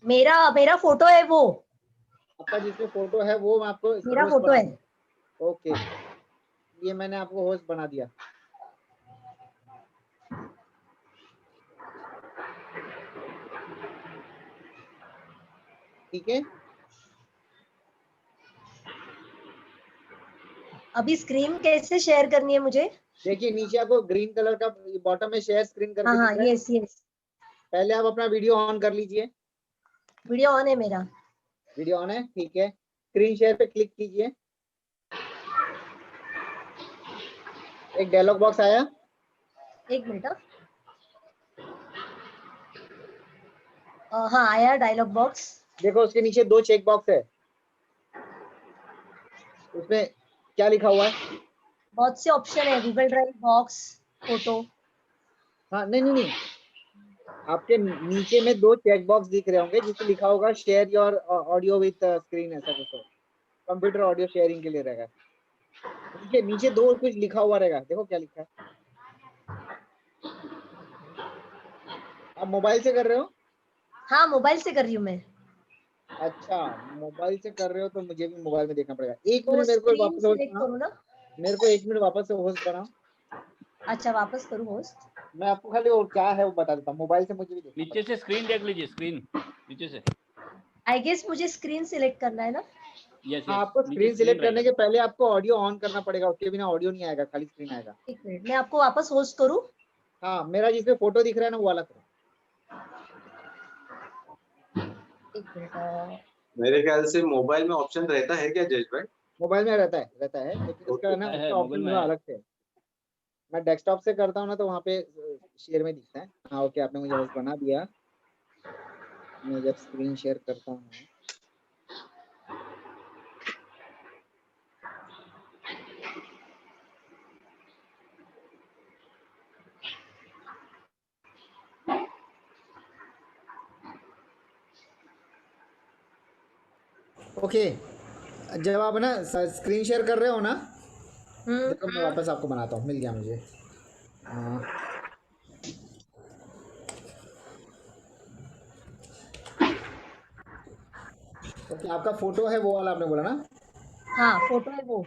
मेरा फोटो है वो, आपका जिसमें फोटो है वो मैं आपको मेरा फोटो है। ओके, ये मैंने आपको होस्ट बना दिया। ठीक है, अभी स्क्रीन कैसे शेयर करनी है मुझे? देखिए नीचे आपको ग्रीन कलर का बॉटम में शेयर स्क्रीन करके हाँ दिख रहा है। यस यस, पहले आप अपना वीडियो ऑन कर लीजिए। वीडियो ऑन है मेरा। वीडियो ऑन है, ठीक है। स्क्रीन शेयर पे क्लिक कीजिए, एक डायलॉग बॉक्स आया। एक मिनट, हाँ आया डायलॉग बॉक्स। देखो उसके नीचे 2 चेक बॉक्स है, उसमें क्या लिखा हुआ है? बहुत से ऑप्शन है, गूगल ड्राइव, बॉक्स, फोटो। हाँ नहीं, आपके नीचे में 2 चेक बॉक्स दिख रहे होंगे जिसमें लिखा होगा share your audio with screen, ऐसा कुछ कंप्यूटर ऑडियो शेयरिंग के लिए रहेगा। नीचे 2 कुछ लिखा हुआ रहेगा, देखो क्या लिखा है। आप मोबाइल से कर रहे हो? हाँ मोबाइल से कर रही हूँ मैं। अच्छा मोबाइल से कर रहे हो तो मुझे भी मोबाइल में देखना पड़ेगा। एक तो मिनट मेरे को स्क्रीन वापस होस्ट सिलेक्ट बनाओ, करूँ ना? मेरे को 1 मिनट वापस से होस्ट बनाओ। अच्छा वापस करूँ होस्ट? मैं आपको खाली और क्या है वो बता देता हूँ। मोबाइल से मुझे भी देखना नीचे से स्क्रीन देख लीजिए, स्क्रीन नीचे से। आई गेस मुझे स्क्रीन सिलेक्ट करना है ना? यस हाँ, आपको स्क्रीन सिलेक्ट करने के पहले आपको ऑडियो ऑन करना पड़ेगा, उसके बिना ऑडियो नहीं आएगा, खाली स्क्रीन आएगा। एक मिनट, मैं आपको वापस होस्ट करूँ? हाँ, मेरा जिसमें फोटो दिख रहा है ना वो वाला करो। एक मिनट। मेरे ख्याल से मोबाइल में ऑप्शन रहता है क्या जज भाई? मोबाइल में रहता है, लेकिन उसका ना उसका ऑप्शन थोड़ा अलग से है। मैं डेस्कटॉप से करता हूँ ना तो वहाँ पे शेयर में दिखता है। हाँ ओके, आपने मुझे होस्ट बना दिया। मैं जब स्क्रीन शेयर करता हूँ ओके, जब आप ना स्क्रीन शेयर कर रहे हो ना, देखो मैं वापस आपको बनाता हूँ, मिल गया मुझे। ओके, आपका फोटो है वो वाला आपने बोला ना? हाँ फोटो है वो।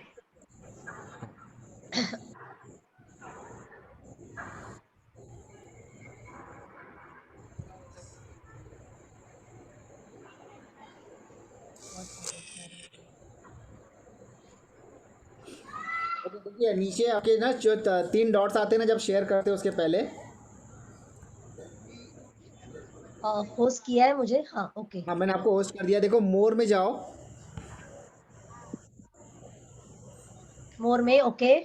देखिए नीचे आपके ना जो 3 डॉट्स आते हैं ना जब शेयर करते हो उसके पहले। होस्ट किया है मुझे, हाँ ओके। हाँ मैंने आपको होस्ट कर दिया। देखो मोर में जाओ। मोर में ओके।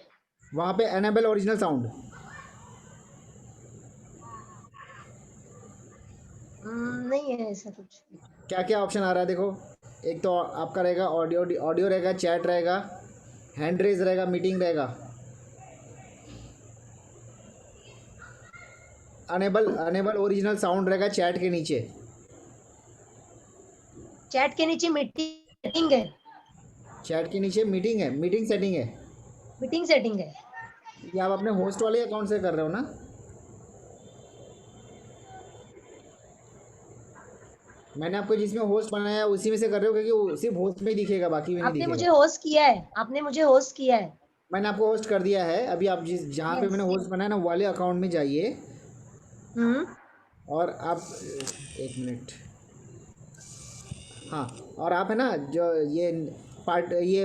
वहाँ पे एनेबल ओरिजिनल साउंड। नहीं है ऐसा कुछ। क्या क्या ऑप्शन आ रहा है देखो। एक तो आपका रहेगा ऑडियो रहेगा, चैट रहेगा, हैंड रेज रहेगा, मीटिंग रहेगा। अनेबल ओरिजिनल साउंड रहेगा चैट के नीचे। चैट के नीचे मीटिंग है। चैट के नीचे मीटिंग है, मीटिंग सेटिंग है। मीटिंग सेटिंग है। ये आप अपने होस्ट वाले अकाउंट से कर रहे हो ना? मैंने आपको जिसमें होस्ट बनाया उसी में से कर रहे हो, क्योंकि वो सिर्फ होस्ट में ही दिखेगा, बाकी में नहीं आपने दिखेगा। मुझे होस्ट किया है, आपने मुझे होस्ट किया है। मैंने आपको होस्ट कर दिया है। अभी आप जहाँ पे मैंने होस्ट बनाया ना वाले अकाउंट में जाइए। और आप 1 मिनट। हाँ, और आप है ना जो ये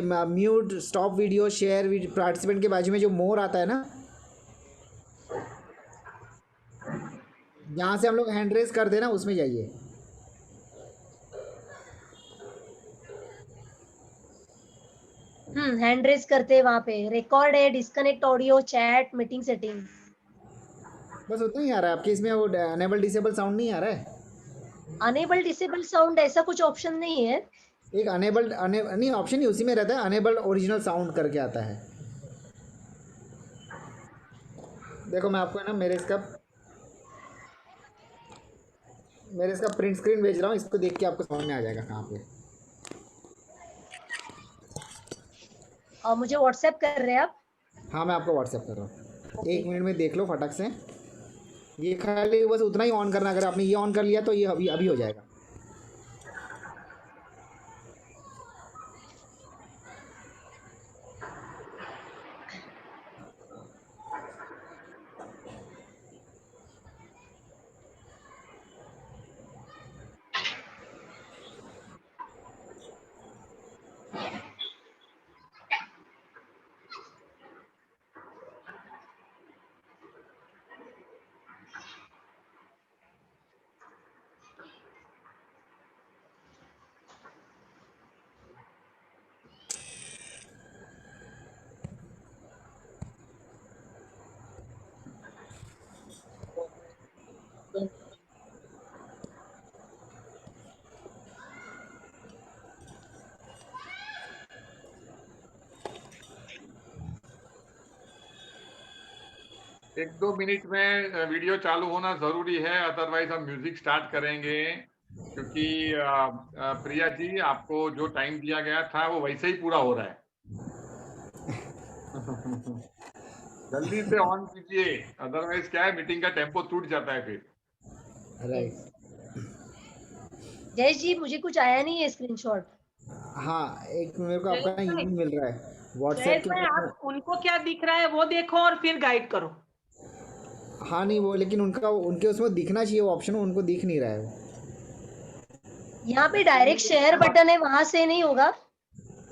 mute, stop video, share participant के बाजू में जो मोर आता है ना, जहाँ से हम लोग हैंड रेज करते हैं ना उसमें जाइए। हैंड रेज करते हैं वहाँ पे। रिकॉर्ड है, disconnect audio, chat, meeting setting. बस उतना ही आ रहा है आपके इसमें। वो अनेबल डिसेबल साउंड नहीं आ रहा है। अनेबल डिसेबल साउंड ऐसा कुछ ऑप्शन नहीं है। एक नहीं ऑप्शन ही उसी में रहता है, अनेबल ओरिजिनल साउंड करके आता है। देखो मैं आपको है ना मेरे इसका प्रिंट स्क्रीन भेज रहा हूँ। इसको देख के आपको समझ में आ जाएगा कहाँ पे। और मुझे व्हाट्सएप कर रहे हैं आप? हाँ मैं आपको व्हाट्सएप कर रहा हूँ। 1 मिनट में देख लो फटक से। ये खाली बस उतना ही ऑन करना। अगर आपने ये ऑन कर लिया तो ये अभी हो जाएगा। एक दो मिनट में वीडियो चालू होना जरूरी है, अदरवाइज हम म्यूजिक स्टार्ट करेंगे। क्योंकि प्रिया जी आपको जो टाइम दिया गया था वो वैसे ही पूरा हो रहा है। जल्दी से ऑन कीजिए, अदरवाइज क्या है मीटिंग का टेम्पो टूट जाता है फिर। राइट। जयेश जी मुझे कुछ आया नहीं है स्क्रीनशॉट। हाँ एक मेरे को आपका ईमेल मिल रहा है व्हाट्सएप जयेश के भाई ऊपर। आप उनको क्या दिख रहा है वो देखो और फिर गाइड करो। हाँ नहीं वो लेकिन उनके उसमें दिखना चाहिए वो ऑप्शन, उनको दिख नहीं रहा है वो। यहाँ पे डायरेक्ट शेयर बटन है, वहां से नहीं होगा?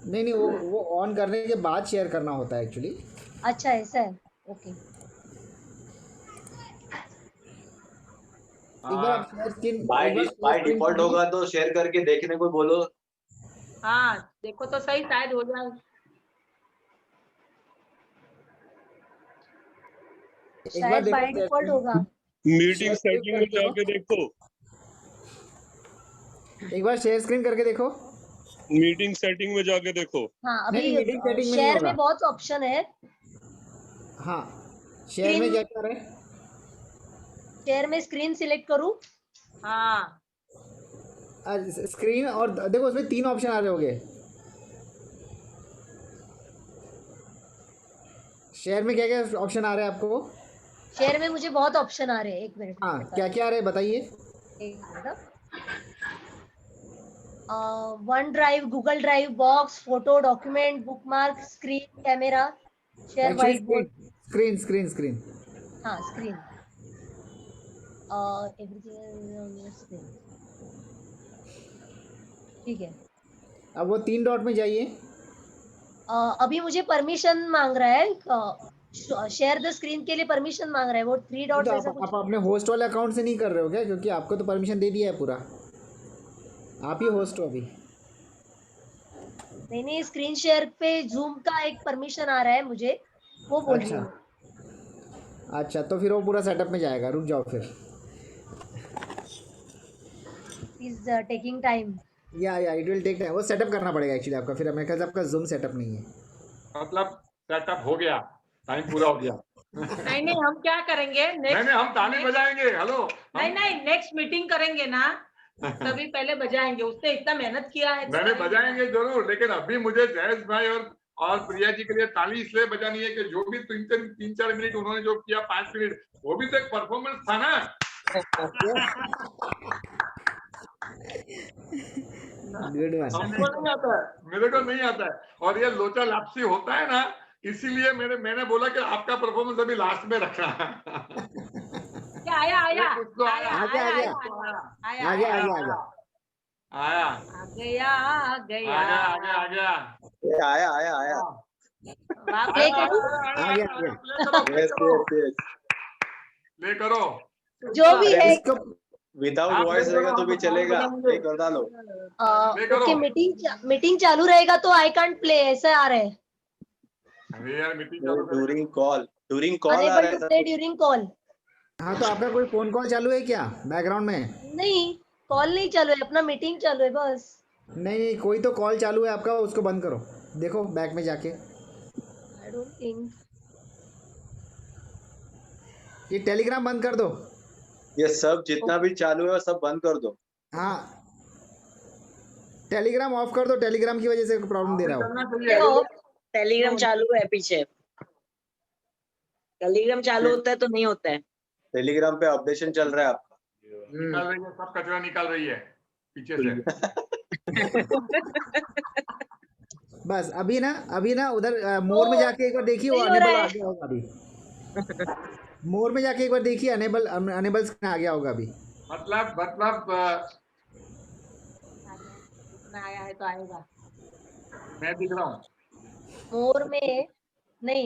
नहीं वो ऑन करने के बाद शेयर करना होता है एक्चुअली। अच्छा ऐसा है, ओके। एक बार आप शेयर स्क्रीन बाय डिफॉल्ट होगा तो शेयर करके देखने को बोलो। हाँ देखो तो सही, शायद हो जाए। शायद बाय डिफॉल्ट होगा। मीटिंग सेटिंग में जाके देखो, एक बार शेयर स्क्रीन करके देखो। मीटिंग सेटिंग में जाके देखो। हाँ अभी मीटिंग सेटिंग में शेयर में बहुत ऑप्शन है। हाँ शेयर में क्या कर रहे हैं? शेयर में स्क्रीन सिलेक्ट करूं? हाँ स्क्रीन और देखो उसमें 3 ऑप्शन आ रहे होंगे। शेयर में क्या क्या ऑप्शन आ रहे हैं आपको? शेयर में मुझे बहुत ऑप्शन आ रहे हैं। 1 मिनट। हाँ क्या क्या आ रहे हैं बताइए। One drive, Google drive, box, photo, document, bookmark, screen, camera, share, white board. Screen हाँ स्क्रीन। एवरीथिंग ठीक है। अब वो 3 डॉट में जाइए। अभी मुझे परमिशन मांग रहा है, शेयर द स्क्रीन के लिए परमिशन मांग रहा है। वो 3 डॉट्स ऐसा कुछ। आप अपने होस्ट वाले अकाउंट से नहीं कर रहे हो क्या? क्योंकि आपको तो परमिशन दे दिया है पूरा, आप ही होस्ट हो अभी। नहीं स्क्रीन शेयर पे जूम का एक परमिशन आ रहा है मुझे, वो बोल रही हूँ। अच्छा तो फिर वो पूरा सेटअप में जाएगा, रुक जाओ फिर। Is taking time. या इट विल टेक टाइम, वो सेटअप करना पड़ेगा एक्चुअली आपका। फिर मेरे ख्याल से आपका जूम सेटअप नहीं है। मतलब सेटअप हो गया, टाइम पूरा हो गया। नहीं हम क्या करेंगे नहीं हम ताली बजाएंगे। हेलो नहीं नेक्स्ट मीटिंग करेंगे ना तभी पहले बजाएंगे। उसने इतना मेहनत किया है। मैंने बजाएंगे जरूर, लेकिन अभी मुझे जयेश भाई और प्रिया जी के लिए ताली इसलिए बजानी है कि जो भी 3-4 मिनट उन्होंने जो किया, 5 मिनट, वो भी तो एक परफॉर्मेंस था ना। हमको नहीं आता है, मेरे को नहीं आता है। और ये लोचा लापसी होता है ना, इसीलिए मैंने बोला कि आपका परफॉर्मेंस अभी लास्ट में रखना है। आया आ गया। ले करो जो भी है। विदाउट वॉइस रहेगा तो भी चलेगा, नहीं कर डालो। ओके मीटिंग चालू रहेगा तो आई कांट प्ले, ऐसा आ रहा है। अरे यार मीटिंग ड्यूरिंग कॉल आ रहा है। During call. हाँ तो आपका कोई फोन कॉल चालू है क्या बैकग्राउंड में? नहीं कॉल नहीं चालू है, अपना मीटिंग चालू है बस। नहीं कोई तो कॉल चालू है आपका, उसको बंद करो, देखो बैक में जाके। I don't think. ये टेलीग्राम बंद कर दो। ये सब जितना भी चालू है वो सब बंद कर दो। हाँ टेलीग्राम ऑफ कर दो, टेलीग्राम की वजह से प्रॉब्लम दे रहा हो। टेलीग्राम चालू है पीछे, टेलीग्राम चालू होता है तो नहीं होता है। टेलीग्राम पे अपडेशन चल रहा है आपका। निकाल रही है, सब कचरा निकाल रही है पीछे से। बस अभी ना उधर मोर में जाके एक बार देखिए, वो अनेबल आ गया होगा अभी। मोर में जाके एक बार देखिए, अनेबल स्क्रीन आ गया होगा अभी। मतलब आया है तो आएगा। मैं दिख रहा हूँ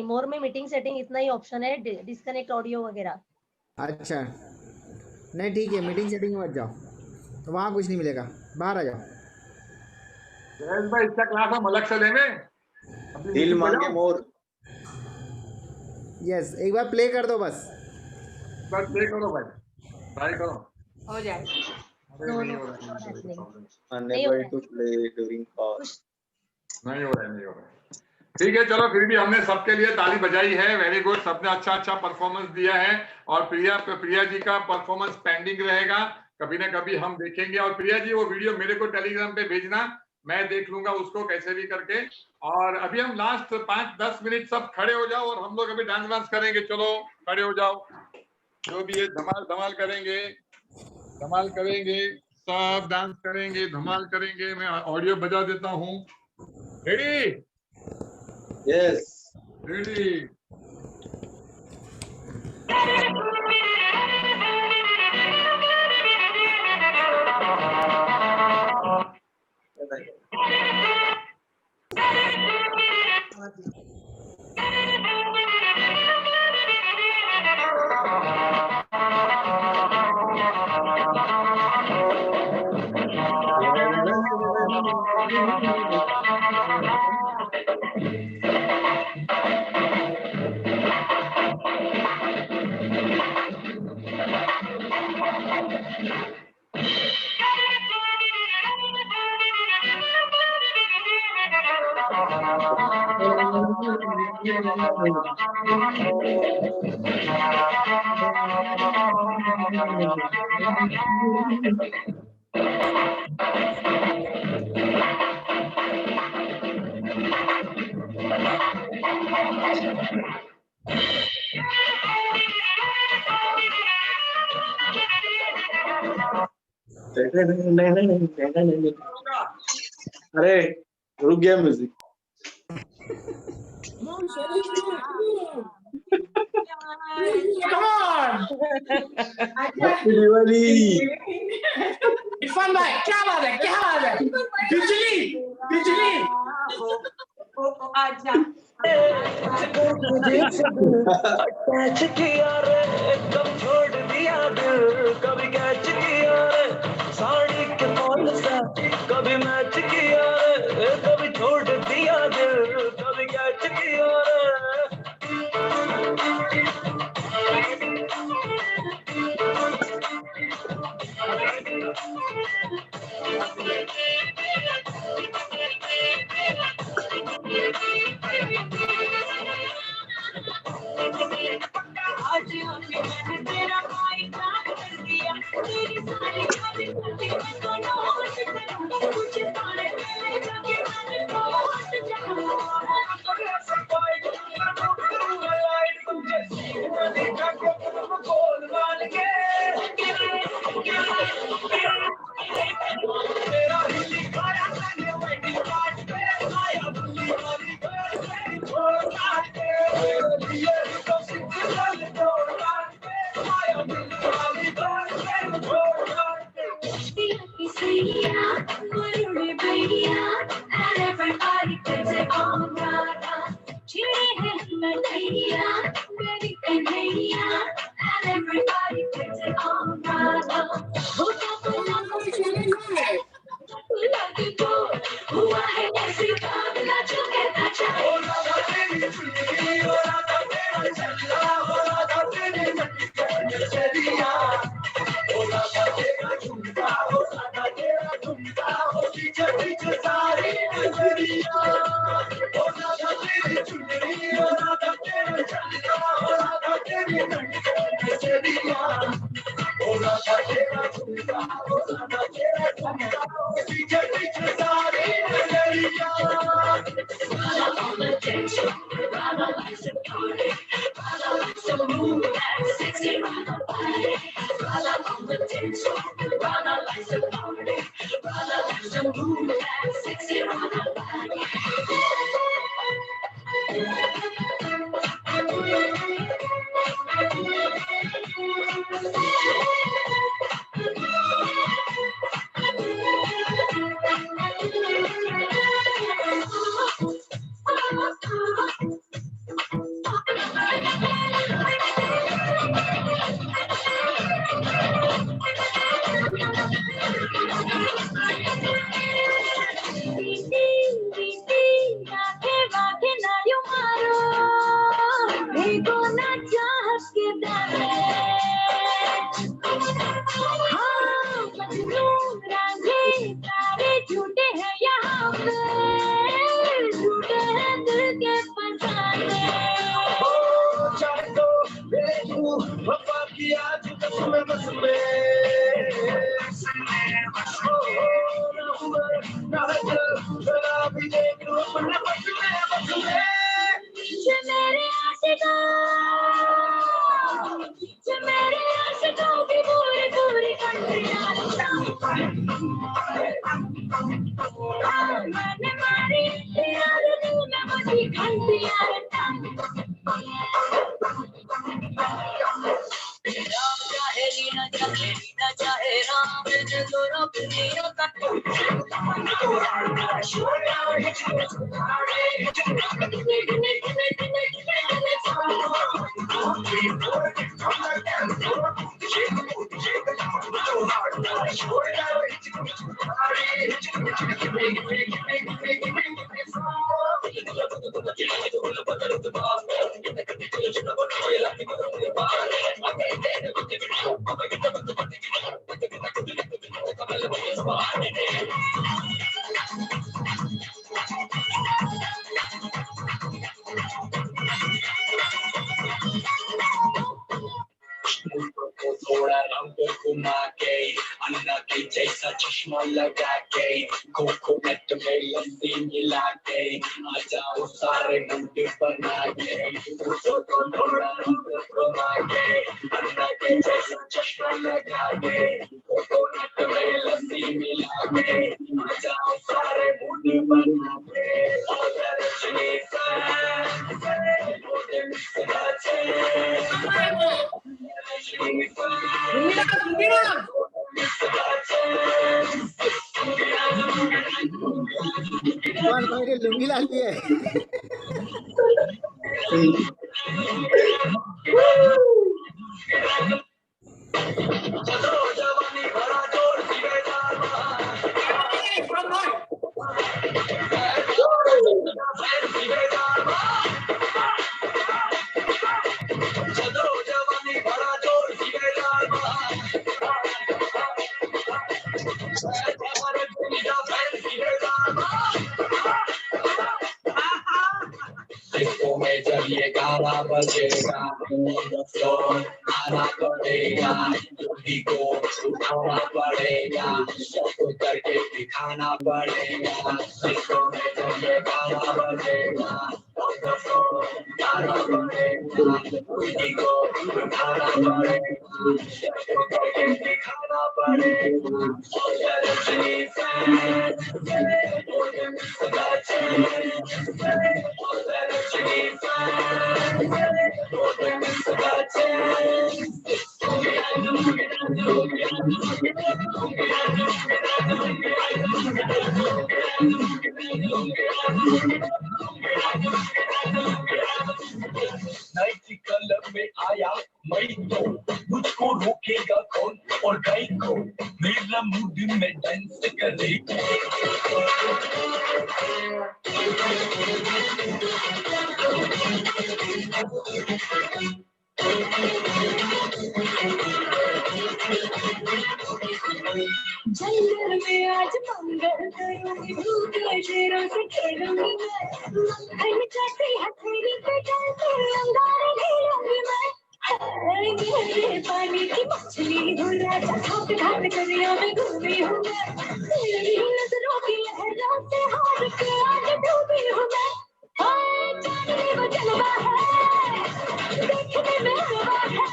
मोर में मीटिंग सेटिंग इतना ही ऑप्शन है, डिस्कनेक्ट ऑडियो वगैरह। अच्छा नहीं ठीक है, मीटिंग सेटिंग में मत जाओ, तो वहाँ कुछ नहीं मिलेगा, बाहर आ जाओ। जयेश भाई इसका क्लास हम अलग से लेंगे। दिल मांगे मोर। यस एक बार प्ले कर दो बस प्ले करो भाई, ट्राई करो, हो जाए। नहीं हो रहा है। ठीक है चलो, फिर भी हमने सबके लिए ताली बजाई है। वेरी गुड, सबने अच्छा परफॉर्मेंस दिया है। और प्रिया जी का परफॉर्मेंस पेंडिंग रहेगा, कभी ना कभी हम देखेंगे। और प्रिया जी वो वीडियो मेरे को टेलीग्राम पे भेजना, मैं देख लूंगा उसको कैसे भी करके। और अभी हम लास्ट 5-10 मिनट सब खड़े हो जाओ और हम लोग अभी डांस वांस करेंगे। चलो खड़े हो जाओ, जो भी है धमाल करेंगे। धमाल करेंगे, सब डांस करेंगे, धमाल करेंगे। मैं ऑडियो बजा देता हूँ। रेडी? यस। रेडी? अरे रुक गया music. Come on! Happy Diwali. Irfan भाई क्या बात है, क्या बात है? बिजली बिजली। आजा। कैच किया रे एकदम छोड़ दिया दिल, कभी कैच किया रे साड़ी के मॉल से, कभी मैच किया रे कभी छोड़ दिया दिल, कभी कैच किया रे। आज मैंने तेरा भाई काम कर दिया, तेरी सारी खाली करती मैं तो नोट करूं, कुछ सारे मेरे जाके मैंने नोट जाऊं। तेरा ही लिखाया मैंने वेडिंग कार्ड पे, आया बुल्ली वाली गर्ल मेरी छोड़ के, ये तो सिंपल छोड़ के, आया बुल्ली वाली गर्ल मेरी छोड़ के। Saiya, Murli Bhaiya, and everybody gets it on Radha. Chide hai Lataiya, Meri Kanhaiya, and everybody gets it on Radha. Hota to lakhon se hai, lagi to hua hai aise kaabla jo kehta chahe. Oh Radha teri chulli, oh Radha tera challa, oh Radha teri matti karne se diya, oh Radha tera chumka, oh Radha tera chumka, oh pीछे पीछे सारी नजरिया, oh Radha teri chulli, oh Radha tera challa, oh Radha teri matti karne se diya, oh Radha tera chumka, oh Radha tera chumka, oh पीछे पीछे सारी नजरिया। Radha on the dance floor, Radha likes to party, Radha likes to move that sexy Radha body. Radha on the dance floor, Radha likes to party, Radha likes to move that sexy Radha body. झूठे हैं यहाँ पे, झूठे हैं दिल के फसाने। चाहे तो बेचू वफा की आज बस में बस में, ना उम्र ना हजर जरा भी देख लो अपने बस में। जे मेरे आशिकों की पूरी पूरी कंट्रियाँ थोड़ा रंग घुमा के अन्ना के जैसा चश्मा लगा के कोकोनट में लस्सी मिला के आ जाओ सारे मुंडे बना के थोड़ा रंग घुमा के अन्ना के जैसा चश्मा लगा के कोकोनट में लस्सी मिला के आ जाओ सारे मुंडे बना के लुंगी लाती है। जब ये गाना बजेगा तो आना पड़ेगा, दूधी को उठाना पड़ेगा, सबको करके दिखाना पड़ेगा। जब ये गाना बजेगा तो आना पड़ेगा, दूधी को उठाना पड़ेगा, सबको करके दिखाना पड़ेगा। नाइट क्लब में आया मैं तो मुझको रोकेगा कौन, और गाय को मेरा मूड में डांस करे। जंगल में आज मंगल करूंगी, भूख शेरों से खेलूंगी मैं, घर में चढ़ती हथेली पे डालते अंगारे खेलूंगी मैं। मेरे पानी की मछली हूँ राजा, घाट घाट दरिया में घूमी हूँ मैं, तेरी नजरों की लहरों से हार के आज डूबी हूँ मैं। जाने वो जलवा है, देखने में हलवा है,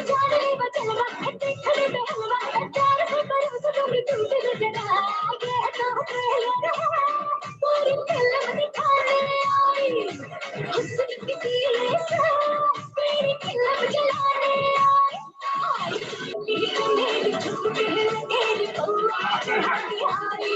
जाने वो जलवा है, देखने में हलवा है, प्यार से बरस दूंगी तुझे जरा, ये तो ट्रेलर है, पूरी फिल्म दिखाने आई, हुस्न की तीर से मेरी फिल्म चलाने आई। मेरी छुप के तेरी कौआ चढ़ाती आई।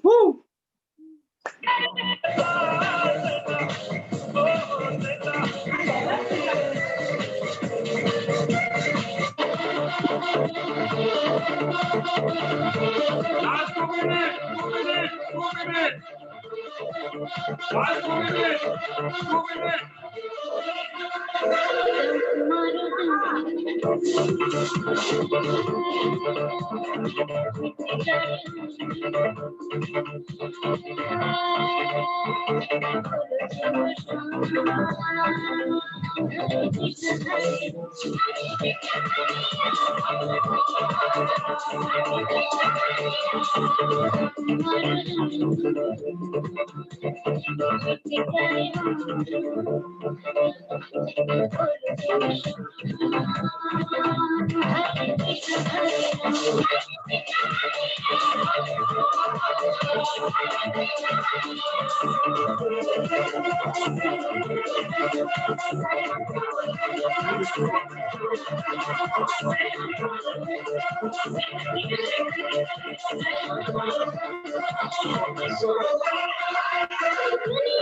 Woo! Last 2 minutes. Last 2 minutes.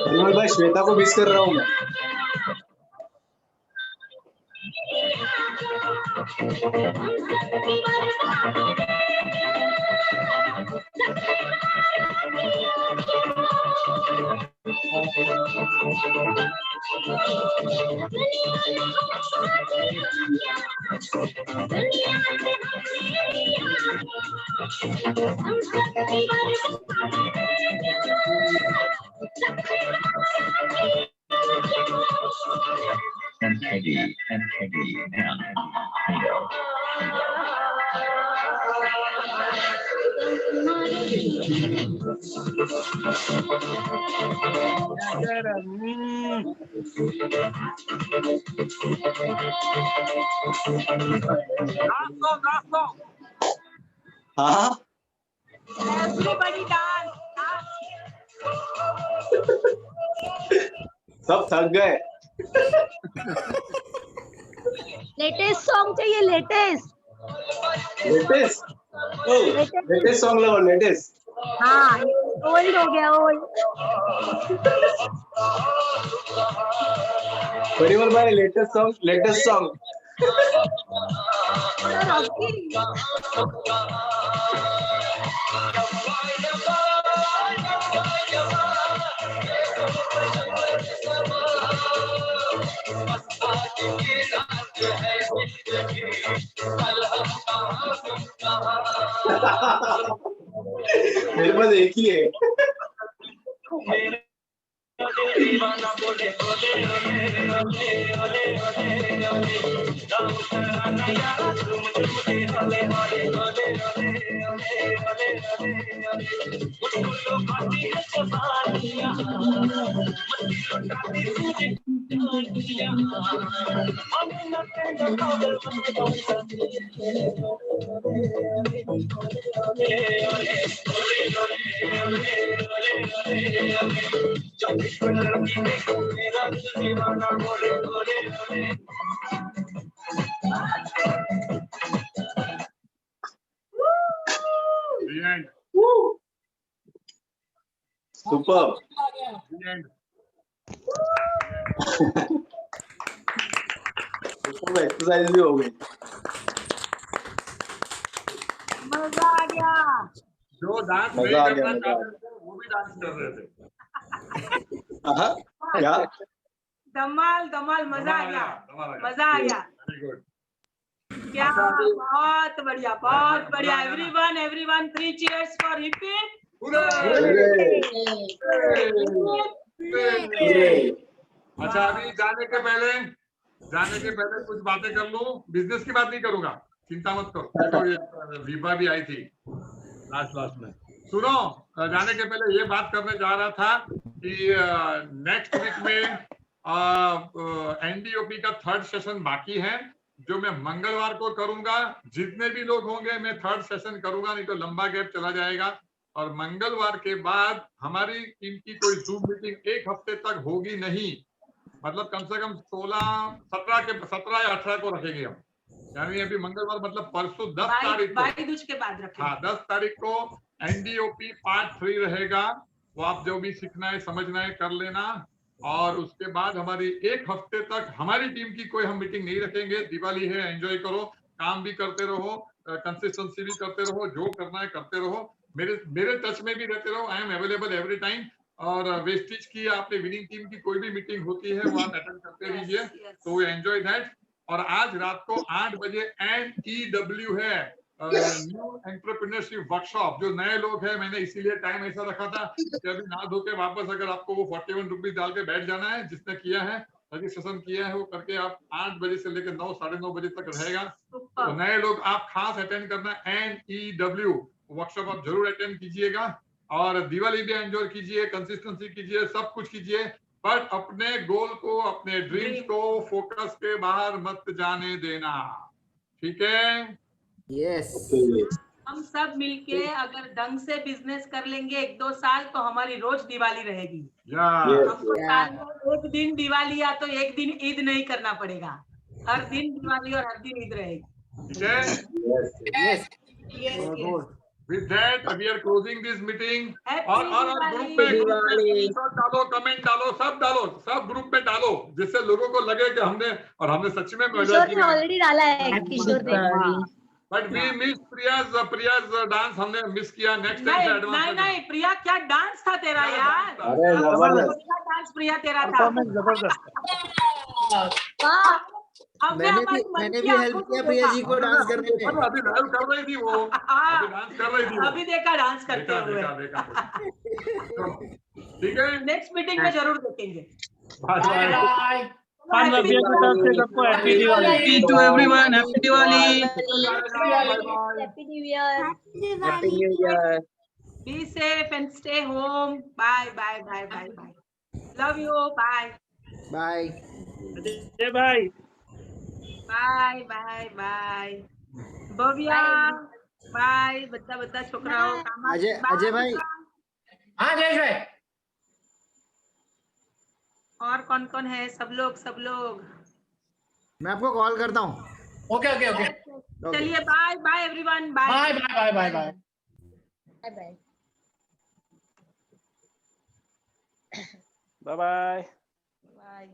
Parimal भाई, श्वेता को मिस कर रहा हूँ मैं। हाँ सब थक गए। लेटेस्ट सॉन्ग चाहिए, लेटेस्ट लेटेस्ट सॉन्ग लगाओ, लेटेस्ट। हाँ, ओल्ड हो गया ओल्ड। परिमल भाई, लेटेस्ट सॉन्ग। मेरे पास एक ही है। सुपर। एक्सरसाइज भी हो गई। मजा आ गया। जो डांस नहीं करना चाहते थे वो भी डांस कर रहे थे। क्या धमाल धमाल, मजा आ गया, मजा आ गया। क्या बहुत बढ़िया, बहुत बढ़िया। Everyone 3 cheers for hippie. अच्छा, अभी जाने के पहले कुछ बातें कर लूं। बिजनेस की बात नहीं करूंगा, चिंता मत करो। तो विभा भी आई थी लास्ट में। सुनो, जाने के पहले ये बात करने जा रहा था कि नेक्स्ट वीक में एनडीओपी का 3rd सेशन बाकी है, जो मैं मंगलवार को करूंगा। जितने भी लोग होंगे मैं 3rd सेशन करूंगा, नहीं तो लंबा गैप चला जाएगा। और मंगलवार के बाद हमारी टीम की कोई जूम मीटिंग 1 हफ्ते तक होगी नहीं। मतलब कम से कम 17 या 18 को रखेंगे हम। यानी अभी मंगलवार मतलब परसों 10 तारीख को, भाई दूज के बाद रखेंगे। हाँ, 10 तारीख को एनडीओपी पार्ट 3 रहेगा। वो आप जो भी सीखना है, समझना है, कर लेना। और उसके बाद हमारी 1 हफ्ते तक हमारी टीम की कोई हम मीटिंग नहीं रखेंगे। दिवाली है, एंजॉय करो, काम भी करते रहो, कंसिस्टेंसी भी करते रहो, जो करना है करते रहो। मेरे टच में भी रहते रहो। I am available every time. और वेस्टिज की आपने विनिंग टीम की कोई भी मीटिंग होती है वो आप अटेंड करते रहिए, तो एंजॉय दैट। और आज रात को 8 बजे NEW है, न्यू एंटरप्रेन्योरशिप वर्कशॉप। जो नए लोग हैं, मैंने इसीलिए टाइम ऐसा रखा था कि अभी ना धो के वापस अगर आपको वो 41 रुपीज डाल के बैठ जाना है, जिसने किया है रजिस्ट्रेशन किया है वो करके आप 8 बजे से लेकर 9 साढ़े 9 बजे तक रहेगा। तो नए लोग आप खास अटेंड करना, NEW वर्कशॉप आप जरूर अटेंड कीजिएगा। और दिवाली भी एंजॉय कीजिए, कंसिस्टेंसी कीजिए, सब कुछ कीजिए, बट अपने गोल को, अपने ड्रीम्स को फोकस के बाहर मत जाने देना, ठीक है? यस। हम सब मिलके अगर ढंग से बिजनेस कर लेंगे 1-2 साल, तो हमारी रोज दिवाली रहेगी। हमको साल में एक दिन दिवाली या तो एक दिन ईद नहीं करना पड़ेगा, हर दिन दिवाली और हर दिन ईद रहेगी। Yes. With that, we are closing this meeting. और ग्रुप में डालो, कमेंट डालो, सब ग्रुप में डालो, जिससे लोगों को लगे कि हमने सच में मजा किया। ऑलरेडी डाला है किशोर ने। But we miss Priya's dance हमने मिस किया। नेक्स्ट टाइम नहीं प्रिया, क्या डांस था तेरा यार। अरे जबरदस्त डांस प्रिया तेरा था, जबरदस्त। मैंने भी हेल्प किया प्रिया जी को डांस करने में। अभी लाइव कर रही थी वो, अभी डांस कर रही थी वो। अभी देखा डांस करते हुए। ठीक है, नेक्स्ट मीटिंग में जरूर देखेंगे। Bye. Happy Diwali to everyone, happy Diwali, happy new year, happy new year. Be safe and stay home. Bye bye bye bye bye, love you, bye bye भाई, bye bye bye, Bhavya bye, बच्चा छोकराओ। अजय भाई। हाँ जय भाई। और कौन है? सब लोग मैं आपको कॉल करता हूँ। ओके। चलिए bye bye everyone, bye bye bye bye bye bye bye. Bye.